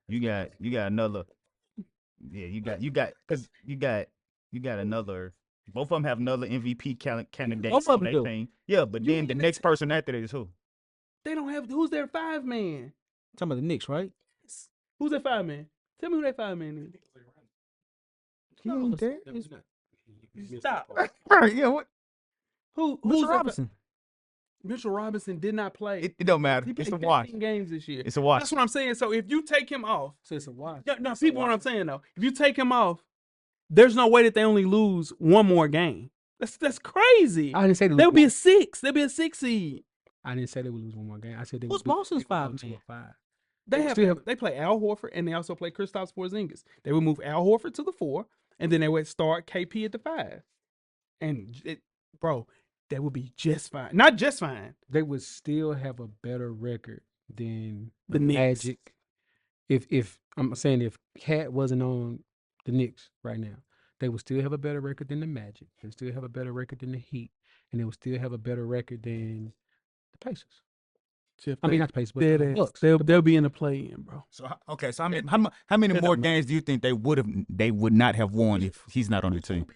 you got another. Yeah, you got another. Both of them have another MVP candidate. Both of them on do. their team. Yeah, but then the next person after that is who? They don't have. Who's their 5 man? Talking about the Knicks, right? Who's their 5 man? Tell me who their 5 man is. He ain't there. Stop. Yeah, what? Who's Mitchell their Robinson. Mitchell Robinson did not play. It don't matter. He It's played a wash. 15 games this year. It's a wash. That's what I'm saying. So if you take him off, So it's a wash. no, people, what I'm saying though, if you take him off, there's no way that they only lose one more game. That's crazy. I didn't say They'll be a 6. They'll be a 6 seed. I didn't say they would lose one more game. I said they Who's would lose Boston's 5 to man? a 5. They play Al Horford and they also play Kristaps Porzingis. They would move Al Horford to the 4, and then they would start KP at the 5. And bro, that would be just fine. Not just fine. They would still have a better record than The Knicks. Magic. If I'm saying if Cat wasn't on the Knicks right now, they would still have a better record than the Magic. They would still have a better record than the Heat, and they would still have a better record than the Pacers. I mean, not the Pacers, but the Bucks. They'll be in the play-in, bro. So okay, so how many more games do you think they would not have won if he's not on the team?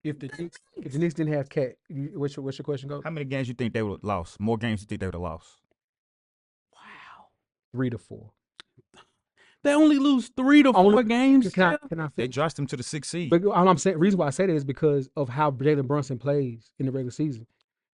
If the Knicks didn't have Cat, what's your question go? How many games you think they would have lost? More games you think they would have lost? Wow. 3 to 4. They only lose 3 to 4 games. Can I They dropped him to the 6th seed. But all I'm saying, reason why I say that is because of how Jalen Brunson plays in the regular season.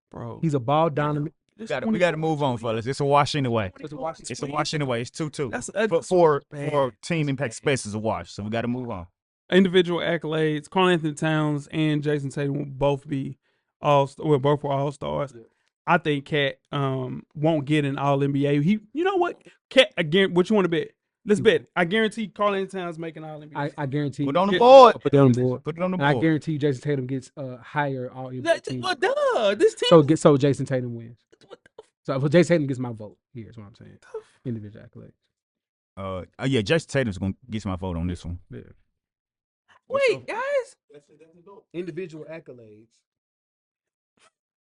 Bro, He's a ball dominant. We got to move on, fellas. It's a wash anyway. It's a wash anyway. It's 2-2. For team impact space is a wash, so we got to move on. Individual accolades: Karl-Anthony Towns and Jason Tatum will both be both were all-stars. Yeah. I think Cat won't get an All-NBA. You know what? Cat again. What you want to bet? Let's bet. I guarantee Karl-Anthony Towns making All-NBA. I guarantee. Put it on the board. Put it on the board. Put it on the board. I guarantee Jason Tatum gets higher All-NBA team. Well, duh. This team. So Jason Tatum wins. So Jason Tatum gets my vote. Here's what I'm saying. Individual accolades. Yeah, Jason Tatum's gonna get my vote on this one. Yeah. Wait, guys. Individual accolades.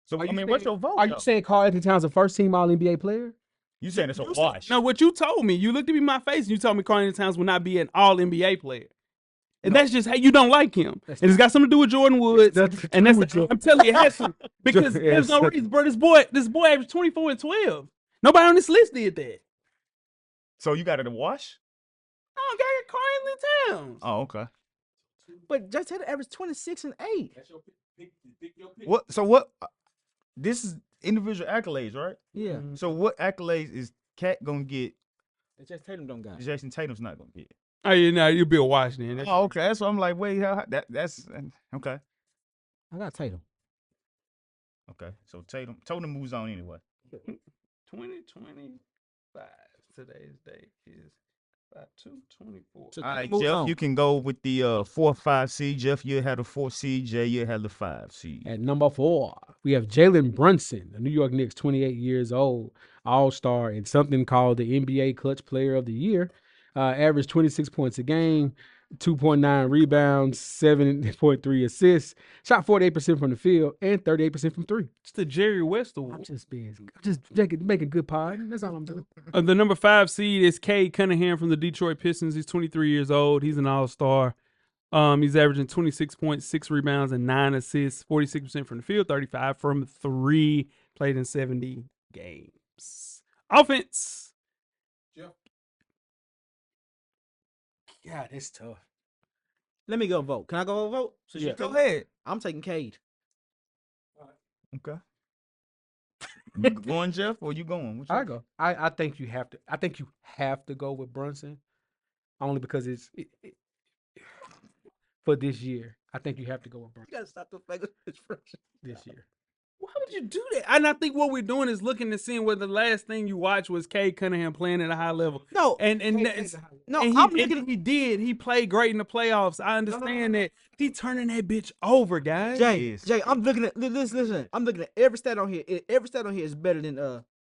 So I mean, what's your vote? Are you saying Karl-Anthony Towns a first-team All-NBA player? You saying it's a wash? No, what you told me. You looked at me in my face and you told me Karl-Anthony Towns will not be an All-NBA player. And that's just how you don't like him. And it's got something to do with Jordan Woods. I'm telling you, it has to. Because there's no reason, bro. This boy averaged 24 and 12. Nobody on this list did that. So you got it a wash? I got Karl-Anthony Towns. Oh, okay. But Jason Tatum averaged 26 and 8. That's your pick. What? So what? This is individual accolades, right? Yeah. Mm-hmm. So what accolades is Cat gonna get? Jason Tatum don't got. Jason Tatum's not gonna get. Oh, you'll be a wash then. Oh, okay. That's what I'm like. Wait, that's okay. I got Tatum. Okay, so Tatum moves on anyway. 2025. Today's date is 5/2/24. All right, Jeff, you can go with the 4-5 seed. Jeff, you had the 4 seed. Jay, you had the 5 seed. At number 4, we have Jalen Brunson, the New York Knicks, 28 years old, all-star, and something called the NBA Clutch Player of the Year. Averaged 26 points a game, 2.9 rebounds, 7.3 assists, shot 48% from the field, and 38% from 3. It's the Jerry West Award. I'm just making good pod. That's all I'm doing. The number 5 seed is Cade Cunningham from the Detroit Pistons. He's 23 years old. He's an all-star. He's averaging 26.6 rebounds and 9 assists, 46% from the field, 35 from 3, played in 70 games. Offense. God, it's tough. Let me go vote. Can I go vote? So Go ahead. I'm taking Cade. Okay. You going, Jeff, or you going? I go. I think you have to. I think you have to go with Brunson, only because it's for this year. I think you have to go with Brunson. You gotta stop the fake expression This year. Why would you do that? And I think what we're doing is looking and seeing whether the last thing you watched was Cade Cunningham playing at a high level. No, and he did. He played great in the playoffs. I understand that. He turning that bitch over, guys. Jay, I'm looking at listen. I'm looking at every stat on here. Every stat on here is better than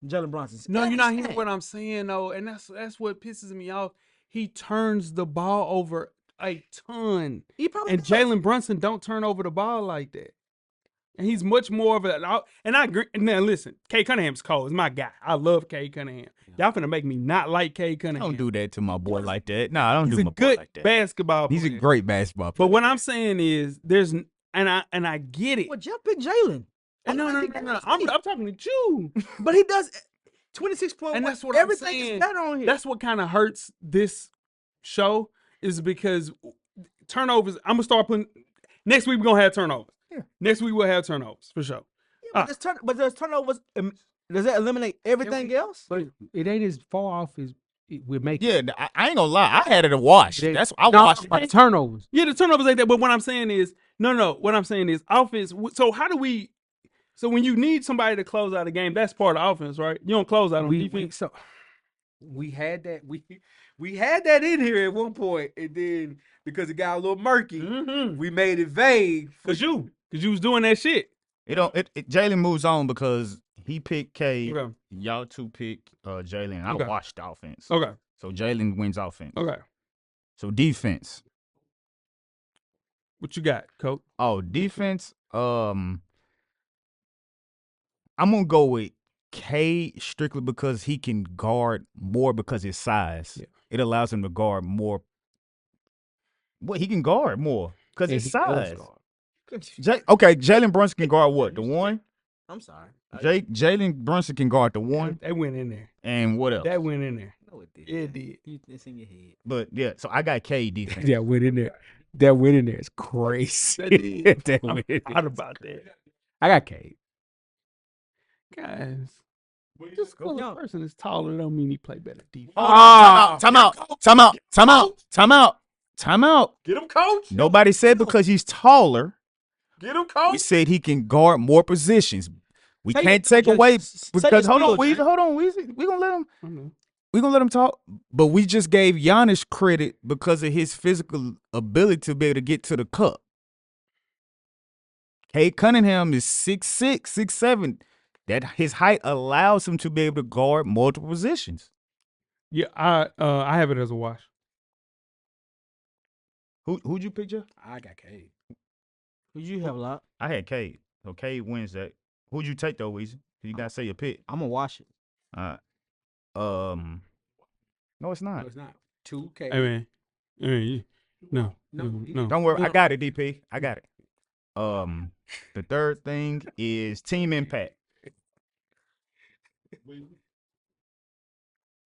Jalen Brunson's. No, you're not hearing what I'm saying though, and that's what pisses me off. He turns the ball over a ton. And Jalen Brunson don't turn over the ball like that. And he's much more of a, and I agree. Now listen, Cade Cunningham's cold. He's my guy. I love Cade Cunningham. Y'all finna make me not like Cade Cunningham. Don't do that to my boy like that. No, I don't do my boy like that. He's a good basketball player. He's a great basketball player. But what I'm saying is, and I get it. Well, Jeff picked Jalen. No. I'm talking to you. But he does 26 points. And that's what everything I'm saying. is better on here. That's what kind of hurts this show is because turnovers. I'm gonna start putting. Next week we're gonna have turnovers. Yeah. Next week we'll have turnovers for sure. Yeah, but there's turnovers. Does that eliminate everything else? But it ain't as far off as we're making. Yeah, I ain't gonna lie. I had it a wash. That's I watched it. Turnovers. Yeah, the turnovers like that. But what I'm saying is, no. What I'm saying is offense. So how do we? So when you need somebody to close out a game, that's part of offense, right? You don't close out on defense. We had that we had that in here at one point, and then because it got a little murky, we made it vague. Cause you was doing that shit. Jalen moves on because he picked K. Okay. Y'all two pick Jalen. I Okay. watched the offense. Okay. So Jalen wins offense. Okay. So defense. What you got, Coach? Oh, defense. I'm gonna go with K strictly because he can guard more because his size. Yeah. It allows him to guard more. What he can guard more because his size. Okay, Jalen Brunson can guard what? The one? I'm sorry. Jalen Brunson can guard the one. That went in there. And what else? That went in there. No, it did. It did. It's in your head. But yeah, so I got K defense. That went in there. That went in there. It's crazy. That did. That I'm went in proud there. about that. I got Cade. Guys, just because a person is taller don't mean he play better defense. Time out. Get him, coach. Nobody said because he's taller. Get him, We coach. said he can guard more positions. We Say can't it, take just away say because it hold on, still, Weezy. Jay. Hold on, Weezy. We gonna let him. I know. We gonna let him talk. But we just gave Giannis credit because of his physical ability to be able to get to the cup. Cade Cunningham is 6'6", 6'7". That his height allows him to be able to guard multiple positions. Yeah, I have it as a wash. Who'd you pick, Jeff? I got Cade. Who you have a lot? I had Cade. So Cade wins that. Who'd you take though, Weezy? You gotta say your pick. I'm gonna wash it. No, it's No, not. it's not. 2 Cade. Hey man, no. Don't worry, I got it, DP. I got it. The third thing is team impact.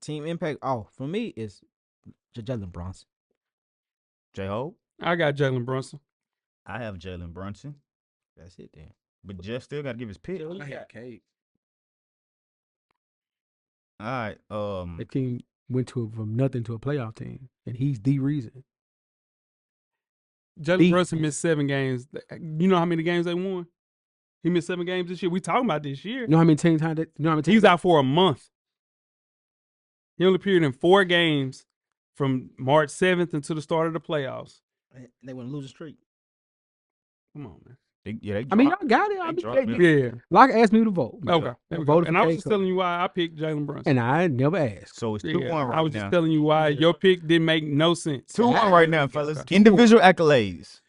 Team impact. Oh, for me is Jalen Brunson. J-Ho, I got Jalen Brunson. I have Jalen Brunson, That's it then. but Jeff still got to give his pick. I got Cade. All right. The team went from nothing to a playoff team, and he's the reason. Jalen Brunson missed 7 games. You know how many games they won? He missed 7 games this year. We talking about this year. You know how many teams had that? You know how many He teams? was out for a month. He only appeared in 4 games from March 7th until the start of the playoffs. They want to lose a streak. Come on, man. They I mean, dropped- y'all got it. they I mean, dropped me. Yeah. Locke asked me to vote. Okay. There we go. Voted And for I was Cade just telling you why I picked Jalen Brunson. and I never asked. So it's Yeah, 2-1 right I was now. just telling you why your pick didn't make no sense. 2-1 right now, fellas. Okay. Individual accolades.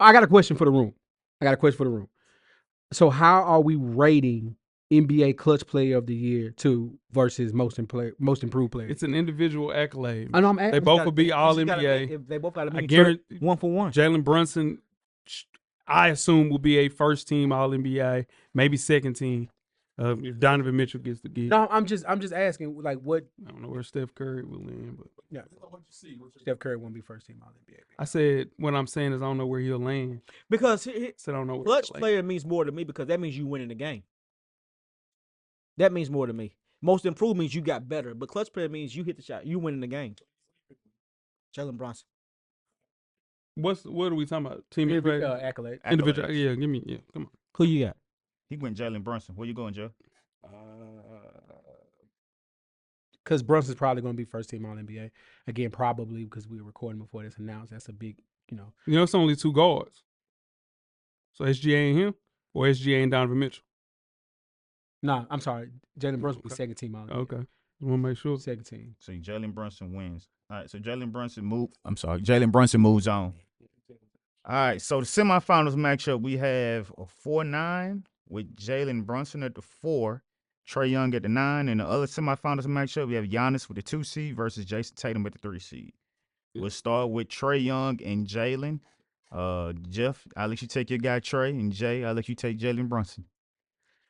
I got a question for the room. So how are we rating NBA Clutch Player of the Year 2 versus most improved player? It's an individual accolade. I know I'm They asking. both will be all NBA. They both got to I be guarantee 1 for 1. Jalen Brunson, I assume, will be a first team All NBA, maybe second team. If Donovan Mitchell gets the gig. No, I'm just asking, like, what? I don't know where Steph Curry will land, but Yeah, Steph Curry won't be first team All NBA. I said what I'm saying is I don't know where he'll land. Because I said I don't know where clutch he'll land. player means more to me because that means you winning the game. That means more to me. Most improved means you got better, but clutch player means you hit the shot, you winning the game. Jalen Brunson. What are we talking about? Team impact? Accolade. Individual. Accolades. Yeah, give me. Come on. Who you got? He went Jalen Brunson. Where you going, Joe? Because Brunson's probably going to be first team All NBA again, probably because we were recording before this announced. That's a big, You know, it's only 2 guards. So SGA and him, or SGA and Donovan Mitchell. Nah, I'm sorry. Jalen Brunson will be second team All NBA. Okay, I want to make sure. Second team. So Jalen Brunson wins. All right, so Jalen Brunson moves on. All right, so the semifinals matchup, we have a 4-9 with Jalen Brunson at the 4, Trae Young at the 9, and the other semifinals matchup, we have Giannis with the 2 seed versus Jason Tatum at the 3 seed. We'll start with Trae Young and Jalen. Jeff, I'll let you take your guy Trae, and Jay, I'll let you take Jalen Brunson.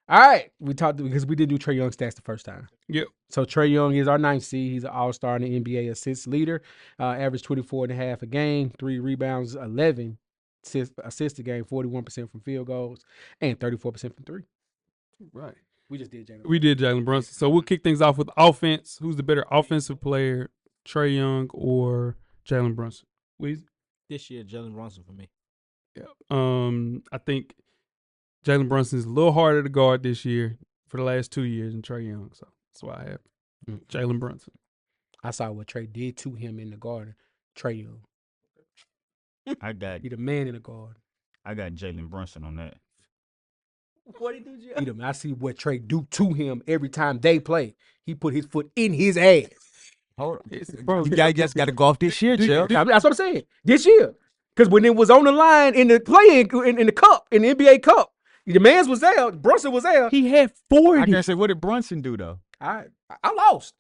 All right. We talked because we did do Trae Young stats the first time. Yep. So Trae Young is our 9th seed. He's an all-star in the NBA assists leader. Average 24.5 a game, 3 rebounds, 11 assists a game, 41% from field goals, and 34% from 3. Right. We just did Jalen. We did Jalen Brunson. So we'll kick things off with offense. Who's the better offensive player, Trae Young or Jalen Brunson? Weezy? This year, Jalen Brunson for me. Yeah. I think Jalen Brunson is a little harder to guard this year for the last 2 years in Trae Young. So that's why I have Jalen Brunson. I saw what Trey did to him in the garden. Trey Young. He the man in the garden. I got Jalen Brunson on that. What did he do, I see what Trey do to him every time they play. He put his foot in his ass. Hold on. Bro, you guys just got to go off this year, Jeff. That's what I'm saying. This year. Because when it was on the line in the play-in, in the cup, in the NBA Cup, the man's was there. Brunson was there. He had 40. I can't say, what did Brunson do, though? I lost.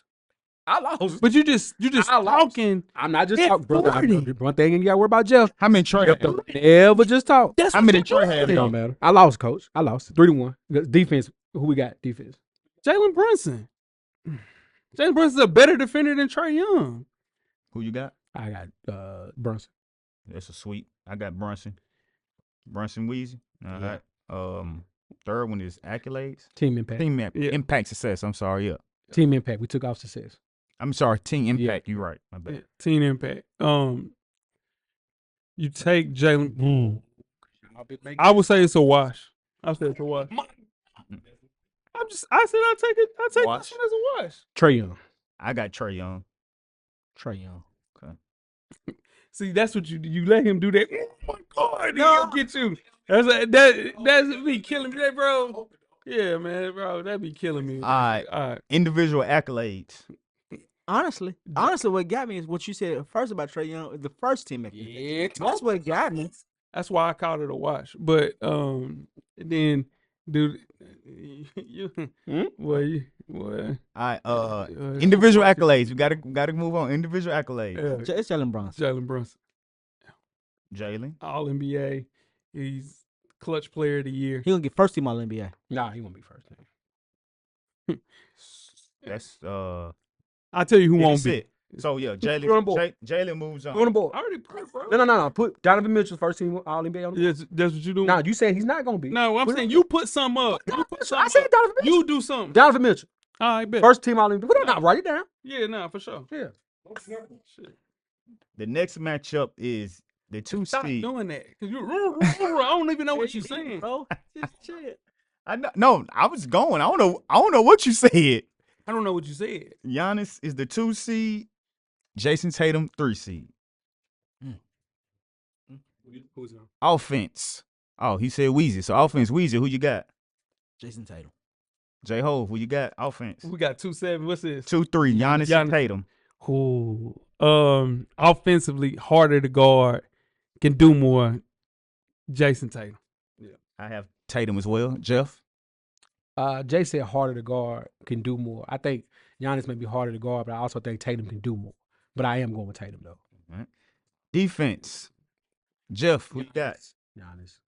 But you just talking. I'm not just Hit talking, brother. 40. One thing you got to worry about, Jeff. How many Trey had? Never just talk. That's How what many you Trey doing. had? It don't matter. I lost, coach. I lost 3-1. Defense. Who we got? Defense. Jalen Brunson. Jalen Brunson's a better defender than Trae Young. Who you got? I got Brunson. That's a sweep. I got Brunson. Brunson Weezy. All Yeah. right. Third one is accolades. Team impact. Impact success. I'm sorry. Yeah. Team impact. We took off success. I'm sorry. Team impact. You're right. My bad. Team impact. You take Jalen. I would say it's a wash. I say it's a wash. I said I'll take it. I'll take Wash. this one as a wash. Trey Young. I got Trey Young. Trey Young. See, that's what you let him do that. Oh my God, he'll get you. That's me killing me, bro. Yeah, man, bro, that'd be killing me. All right. Individual accolades. Honestly, what got me is what you said first about Trae Young, the first team. Yeah, That's what got me. That's why I called it a wash. But then, dude, boy. All right. Individual accolades. We gotta move on. Individual accolades. Yeah. It's Jalen Brunson. Jalen Brunson, Jalen. All NBA. He's clutch player of the year. He gonna get first team All NBA. Nah, he won't be first team. That's I'll tell you who won't be. it. So yeah, You're on board. Jalen moves on. Go on the board. I already put, bro. No. Put Donovan Mitchell first team All NBA on the board. That's what you do. Nah, you saying he's not gonna be. No, I'm saying you put some up. You put some I said up. Donovan Mitchell. You do something. Donovan Mitchell. All right, bet. First team All NBA. Well, not write it down. Yeah, nah, for sure. Yeah. The next matchup is the 2 Stop seed. doing that. Cause I don't even know what you're saying, bro. Just shit. I was going. I don't know what you said. I don't know what you said. Giannis is the 2 seed. Jason Tatum 3 seed. Who's on? Offense. Oh, he said Weezy. So offense, Weezy. Who you got? Jason Tatum. J Ho. Who you got? Offense. We got 2-7. What's this? 2-3. Giannis and Tatum. Ooh. Offensively, harder to guard, can do more. Jason Tatum. I have Tatum as well. Jeff. Jay said harder to guard, can do more. I think Giannis may be harder to guard, but I also think Tatum can do more. But I am going with Tatum though. Right. Defense. Jeff, who you got? Giannis.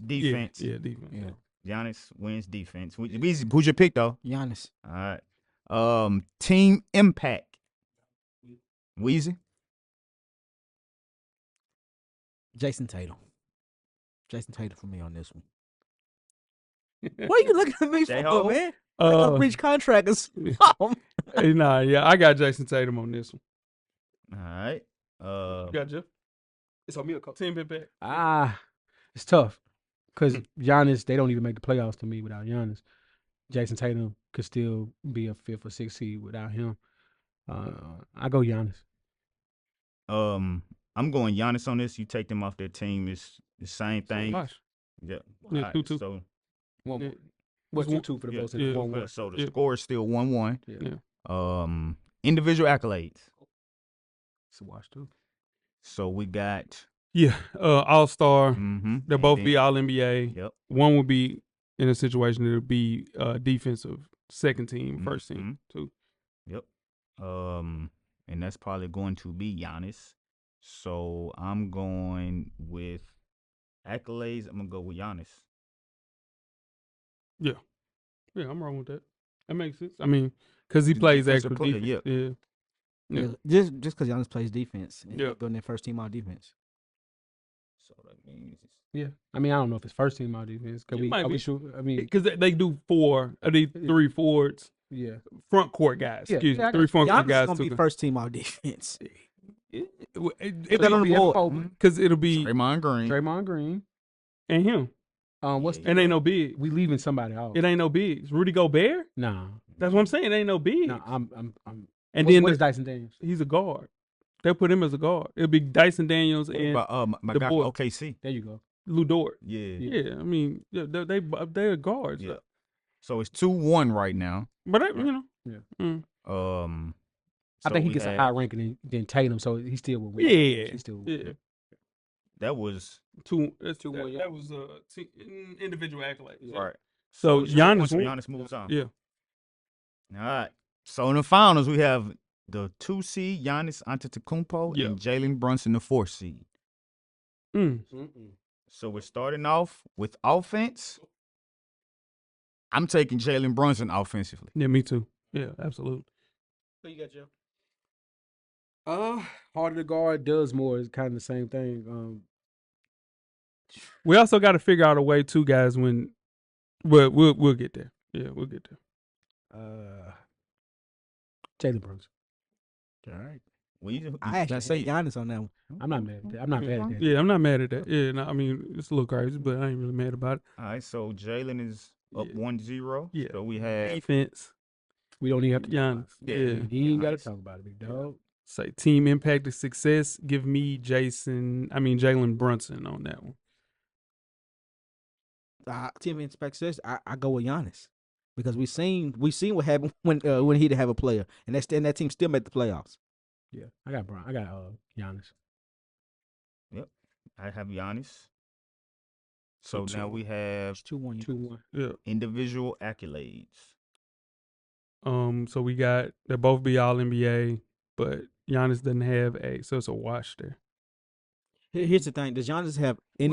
Defense. Yeah, defense. Yeah. Giannis wins defense. Who's your pick though? Giannis. All right. Team impact. Weezy. Jason Tatum. Jason Tatum for me on this one. What are you looking at me J-Ho? for, man? Like a breach contract or something. Nah, yeah, I got Jason Tatum on this one. All right. You got Jeff? It's on me a couple. Team impact. It's tough because Giannis, they don't even make the playoffs to me without Giannis. Jason Tatum could still be a 5th or 6th seed without him. I go Giannis. I'm going Giannis on this. You take them off their team. It's the same thing. Gosh. Yeah. Yeah, All 2-2. So, One. What's 2-2 for the both? Yeah. 1-1. so the Yeah. score is still 1-1. Yeah. Individual accolades. It's a wash too. So we got. Yeah, All-Star. Mm-hmm. They'll both be All-NBA. Yep. One would be in a situation that would be defensive second team, first team, too. Yep. And that's probably going to be Giannis. So I'm going with accolades. I'm gonna go with Giannis. Yeah, I'm wrong with that. That makes sense. I mean, because he plays defensive extra player, defense. Yeah. Just because Giannis plays defense. And Yeah. go in their first team all defense. So that means Yeah. I mean, I don't know if it's first team all defense. It might be. Sure? I mean, Because they do three forwards, yeah. front court guys. Yeah, Excuse yeah, I me, got 3 front court Giannis guys. is going to be first team all defense. Because that on the board. it'll be Draymond Green. Draymond Green. and him. What's It ain't no big. we leaving somebody out? It ain't no bigs. Rudy Gobert. Nah, That's what I'm saying. It ain't no big. no. I'm. And What, then what is Dyson Daniels? he's a guard. They'll put him as a guard. It'll be Dyson Daniels and But my the guy boy. from OKC. There you go. Lou Dort. Yeah. Yeah, I mean, they're guards. Yeah. So it's 2-1 right now. But you know, I think he we gets a had- high ranking than Tatum, so he still will win. yeah, He still will yeah. win. That was That's 2-1, That was individual accolades. right. So it's 2-1, so Giannis, Giannis moves on. yeah. All right. So in the finals, we have the 2 seed Giannis Antetokounmpo Yeah. and Jalen Brunson, the 4 seed. So we're starting off with offense. I'm taking Jalen Brunson offensively. Yeah, me too. Yeah, absolutely. Who you got, Joe? Harder to guard, does more is kind of the same thing. We also got to figure out a way too, guys. When we'll get there. Yeah, we'll get there. Jalen Brunson. All right. Well, you I actually say say Giannis on that one. I'm not mad at that. I'm not mad at that. Yeah, I'm not mad at that. Yeah, no, I mean it's a little crazy, but I ain't really mad about it. All right, so Jalen is up Yeah. 1-0. Yeah. So we have Defense, We don't even have to. Giannis. Yeah. Yeah. You ain't got to Giannis. talk about it, big dog. Say team impacted success. Give me Jalen Brunson on that one. Team inspect says I go with Giannis because we seen what happened when he didn't have a player, and that team still made the playoffs. Yeah, I got Giannis. I have Giannis. So So now we have 2-1. 2-1. Yeah. individual accolades. So we got they both be all NBA, but Giannis doesn't have so it's a wash there. Here's the thing: does Giannis have any?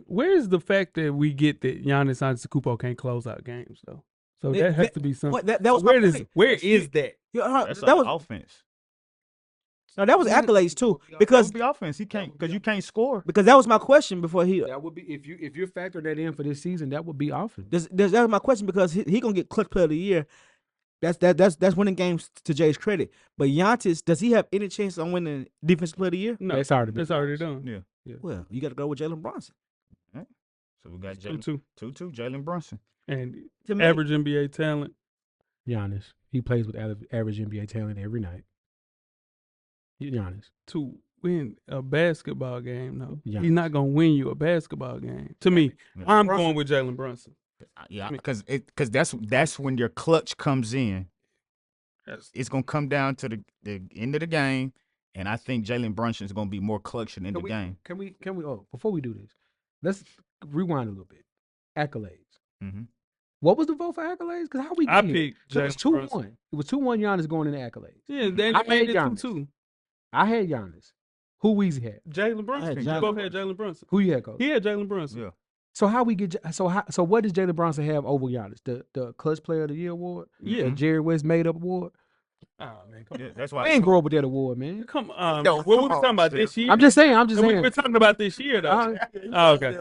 Where's the fact that we get that Giannis Antetokounmpo can't close out games though? So that has to be something. What, that was my point. where is that? Yeah, That's that was offense. no, that was accolades too because That would be offense. He can't because you can't score. that was my question before he. That would be if you factor that in for this season, that would be offense. That was my question because he gonna get clutch player of the year. That's winning games to Jay's credit. But Giannis, does he have any chance on winning defensive player of the year? No, That's already done. Yeah. Well, you got to go with Jalen Brunson. So we got 2-2. 2-2, Jalen Brunson. And To me- average NBA talent. Giannis. He plays with average NBA talent every night. Giannis. To win a basketball game, no. Giannis. He's not gonna win you a basketball game. To me, Yeah. I'm going with Jalen Brunson. Yeah, because that's when your clutch comes in. It's gonna come down to the end of the game, and I think Jalen Brunson is gonna be more clutch in the game. Can we? Oh, before we do this, let's rewind a little bit. Accolades. Mm-hmm. What was the vote for accolades? Because how we I get here? picked So it was Jalen 2-1. Brunson. It was 2-1 Giannis going in the accolades. Yeah, they I made had it Giannis. 2-2. I had Giannis. Who Weezy had? Jalen Brunson. You Jalen both had Jalen Brunson. Who you had, Coach? He had Jalen Brunson. Yeah. So how we get? So what does Jalen Brunson have over Giannis? The Clutch Player of the Year award? Yeah. The Jerry West Made Up award? Oh man, come Yeah, on. that's I why. ain't grow up with that award, man. Come on. Yo, What we come talking on, about Sid. this year? I'm just saying. We're talking about this year though. Oh, okay.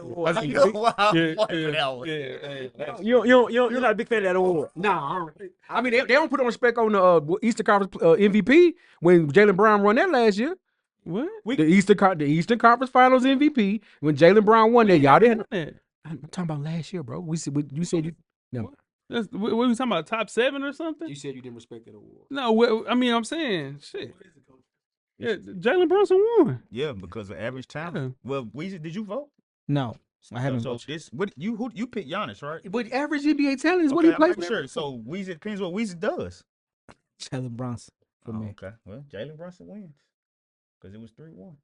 You're not a big fan of that award. Nah, I mean they don't put on respect on the Eastern Conference MVP when Jalen Brown won that last year. What? The Eastern Conference Finals MVP when Jalen Brown won that. Y'all didn't. That. I'm talking about last year, bro. You said you. No, What are we talking about? Top 7 or something? you said you didn't respect that award. No, I mean I'm saying shit. Yeah, Jalen Brunson won. Yeah, because of average talent. Yeah. Well, Weezy, did you vote? No, I haven't. So voted. this what you picked Giannis, right? But average NBA talent is what Okay, he I'm plays making with. sure. So Weezy depends what Weezy does. Jalen Brunson for me. Okay. Well, Jalen Brunson wins because it was 3-1.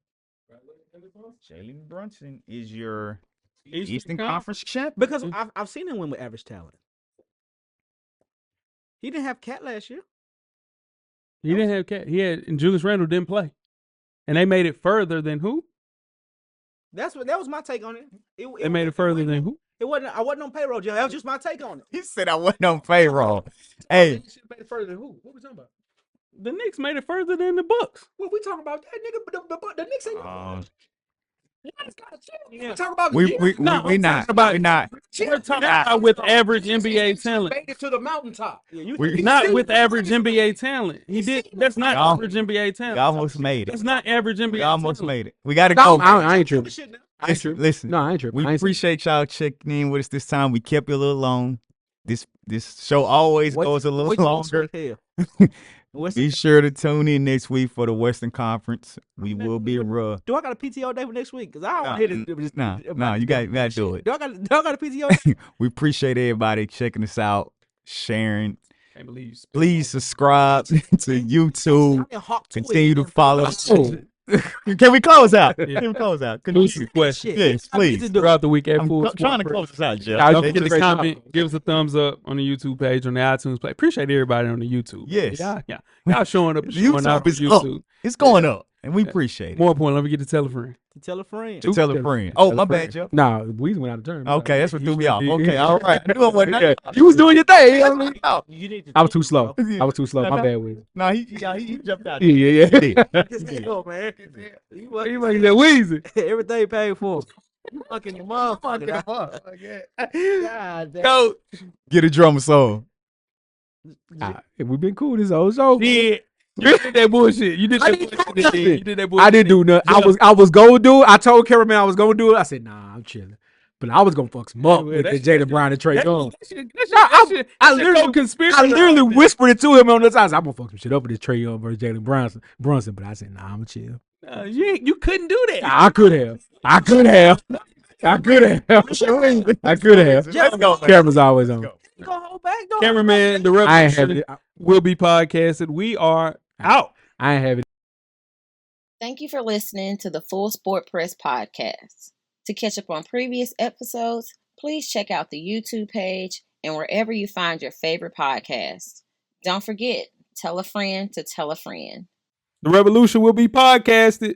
Jalen Brunson is your Eastern Conference champ. Because I've seen him win with average talent. He didn't have Cat last year. He didn't have Cat. He had and Julius Randle didn't play, and they made it further than who? That was my take on it. They made it further than who? It wasn't. I wasn't on payroll, Joe. That was just my take on it. He said I wasn't on payroll. Hey, Made it further than who? What we talking about? The Knicks made it further than the Bucks. What we talking about? That nigga, the Knicks ain't. we talking about we we No, we I'm not talking about- we not We're talking about with average NBA talent, Made it to the mountaintop. we not with average NBA talent. He did. That's not Y'all- average NBA talent. we almost made it. That's not average NBA. We almost talent. made it. We gotta go. I ain't tripping. I ain't tripping. Listen. No, I ain't tripping. We I ain't appreciate y'all checking in with us this time. We kept you a little long. This show always goes a little longer. Be sure to tune in next week for the Western Conference. We will be rough. Do I got a PTO day for next week? Because I don't want to hit this. Nah, you got to do it. Do I got a PTO day? We appreciate everybody checking us out, sharing. Can't believe you spent Please subscribe to YouTube. I'm in Hawk to it, Continue to man. follow. Oh. Can we close out? Can we close out? Exclusive question. Yes, please. throughout the week at I'm Full trying to Sport close this out, Jeff. Y'all Don't did forget a to great job. comment, give us a thumbs up on the YouTube page, on the iTunes page. Appreciate everybody on the YouTube. Yes. Y'all showing up and showing out YouTube on is up. YouTube. It's going up, and we appreciate it. More important, let me get to tell a friend. To tell a friend. To tell a friend. Oh, my bad, Jeff. Nah, Weezy went out of turn. Okay, that's what threw me off. Okay, all right. I knew it wasn't. Yeah, you was doing your thing. You know what I mean? You need to I was too slow. bro. I was too slow. My bad, Weezy. No, he jumped out. Yeah. Yo, man. You You making that Weezy. everything paid for. You fucking the motherfucker. God damn. Coach. Get a drummer song. We've been cool this whole show. Yeah. You did that bullshit. You did I that didn't bullshit. do nothing. You did that bullshit. I didn't do nothing. I was gonna do it. I told cameraman I was gonna do it. I said, nah, I'm chilling. But I was gonna fuck some up with the Jada Brown and Trey Young. I literally whispered it to him on the side. I said, I'm gonna fuck some shit up with this Trey Young versus Jalen Brunson. But I said, nah, I'm chill. You couldn't do that. I could have. I could have. Let's go. Camera's always on. You gonna hold back, though? Cameraman, the I ain't have revolution it. will be podcasted. We are out. I ain't have it. Thank you for listening to the Full Sport Press podcast. To catch up on previous episodes, please check out the YouTube page and wherever you find your favorite podcast. Don't forget, tell a friend to tell a friend. The revolution will be podcasted.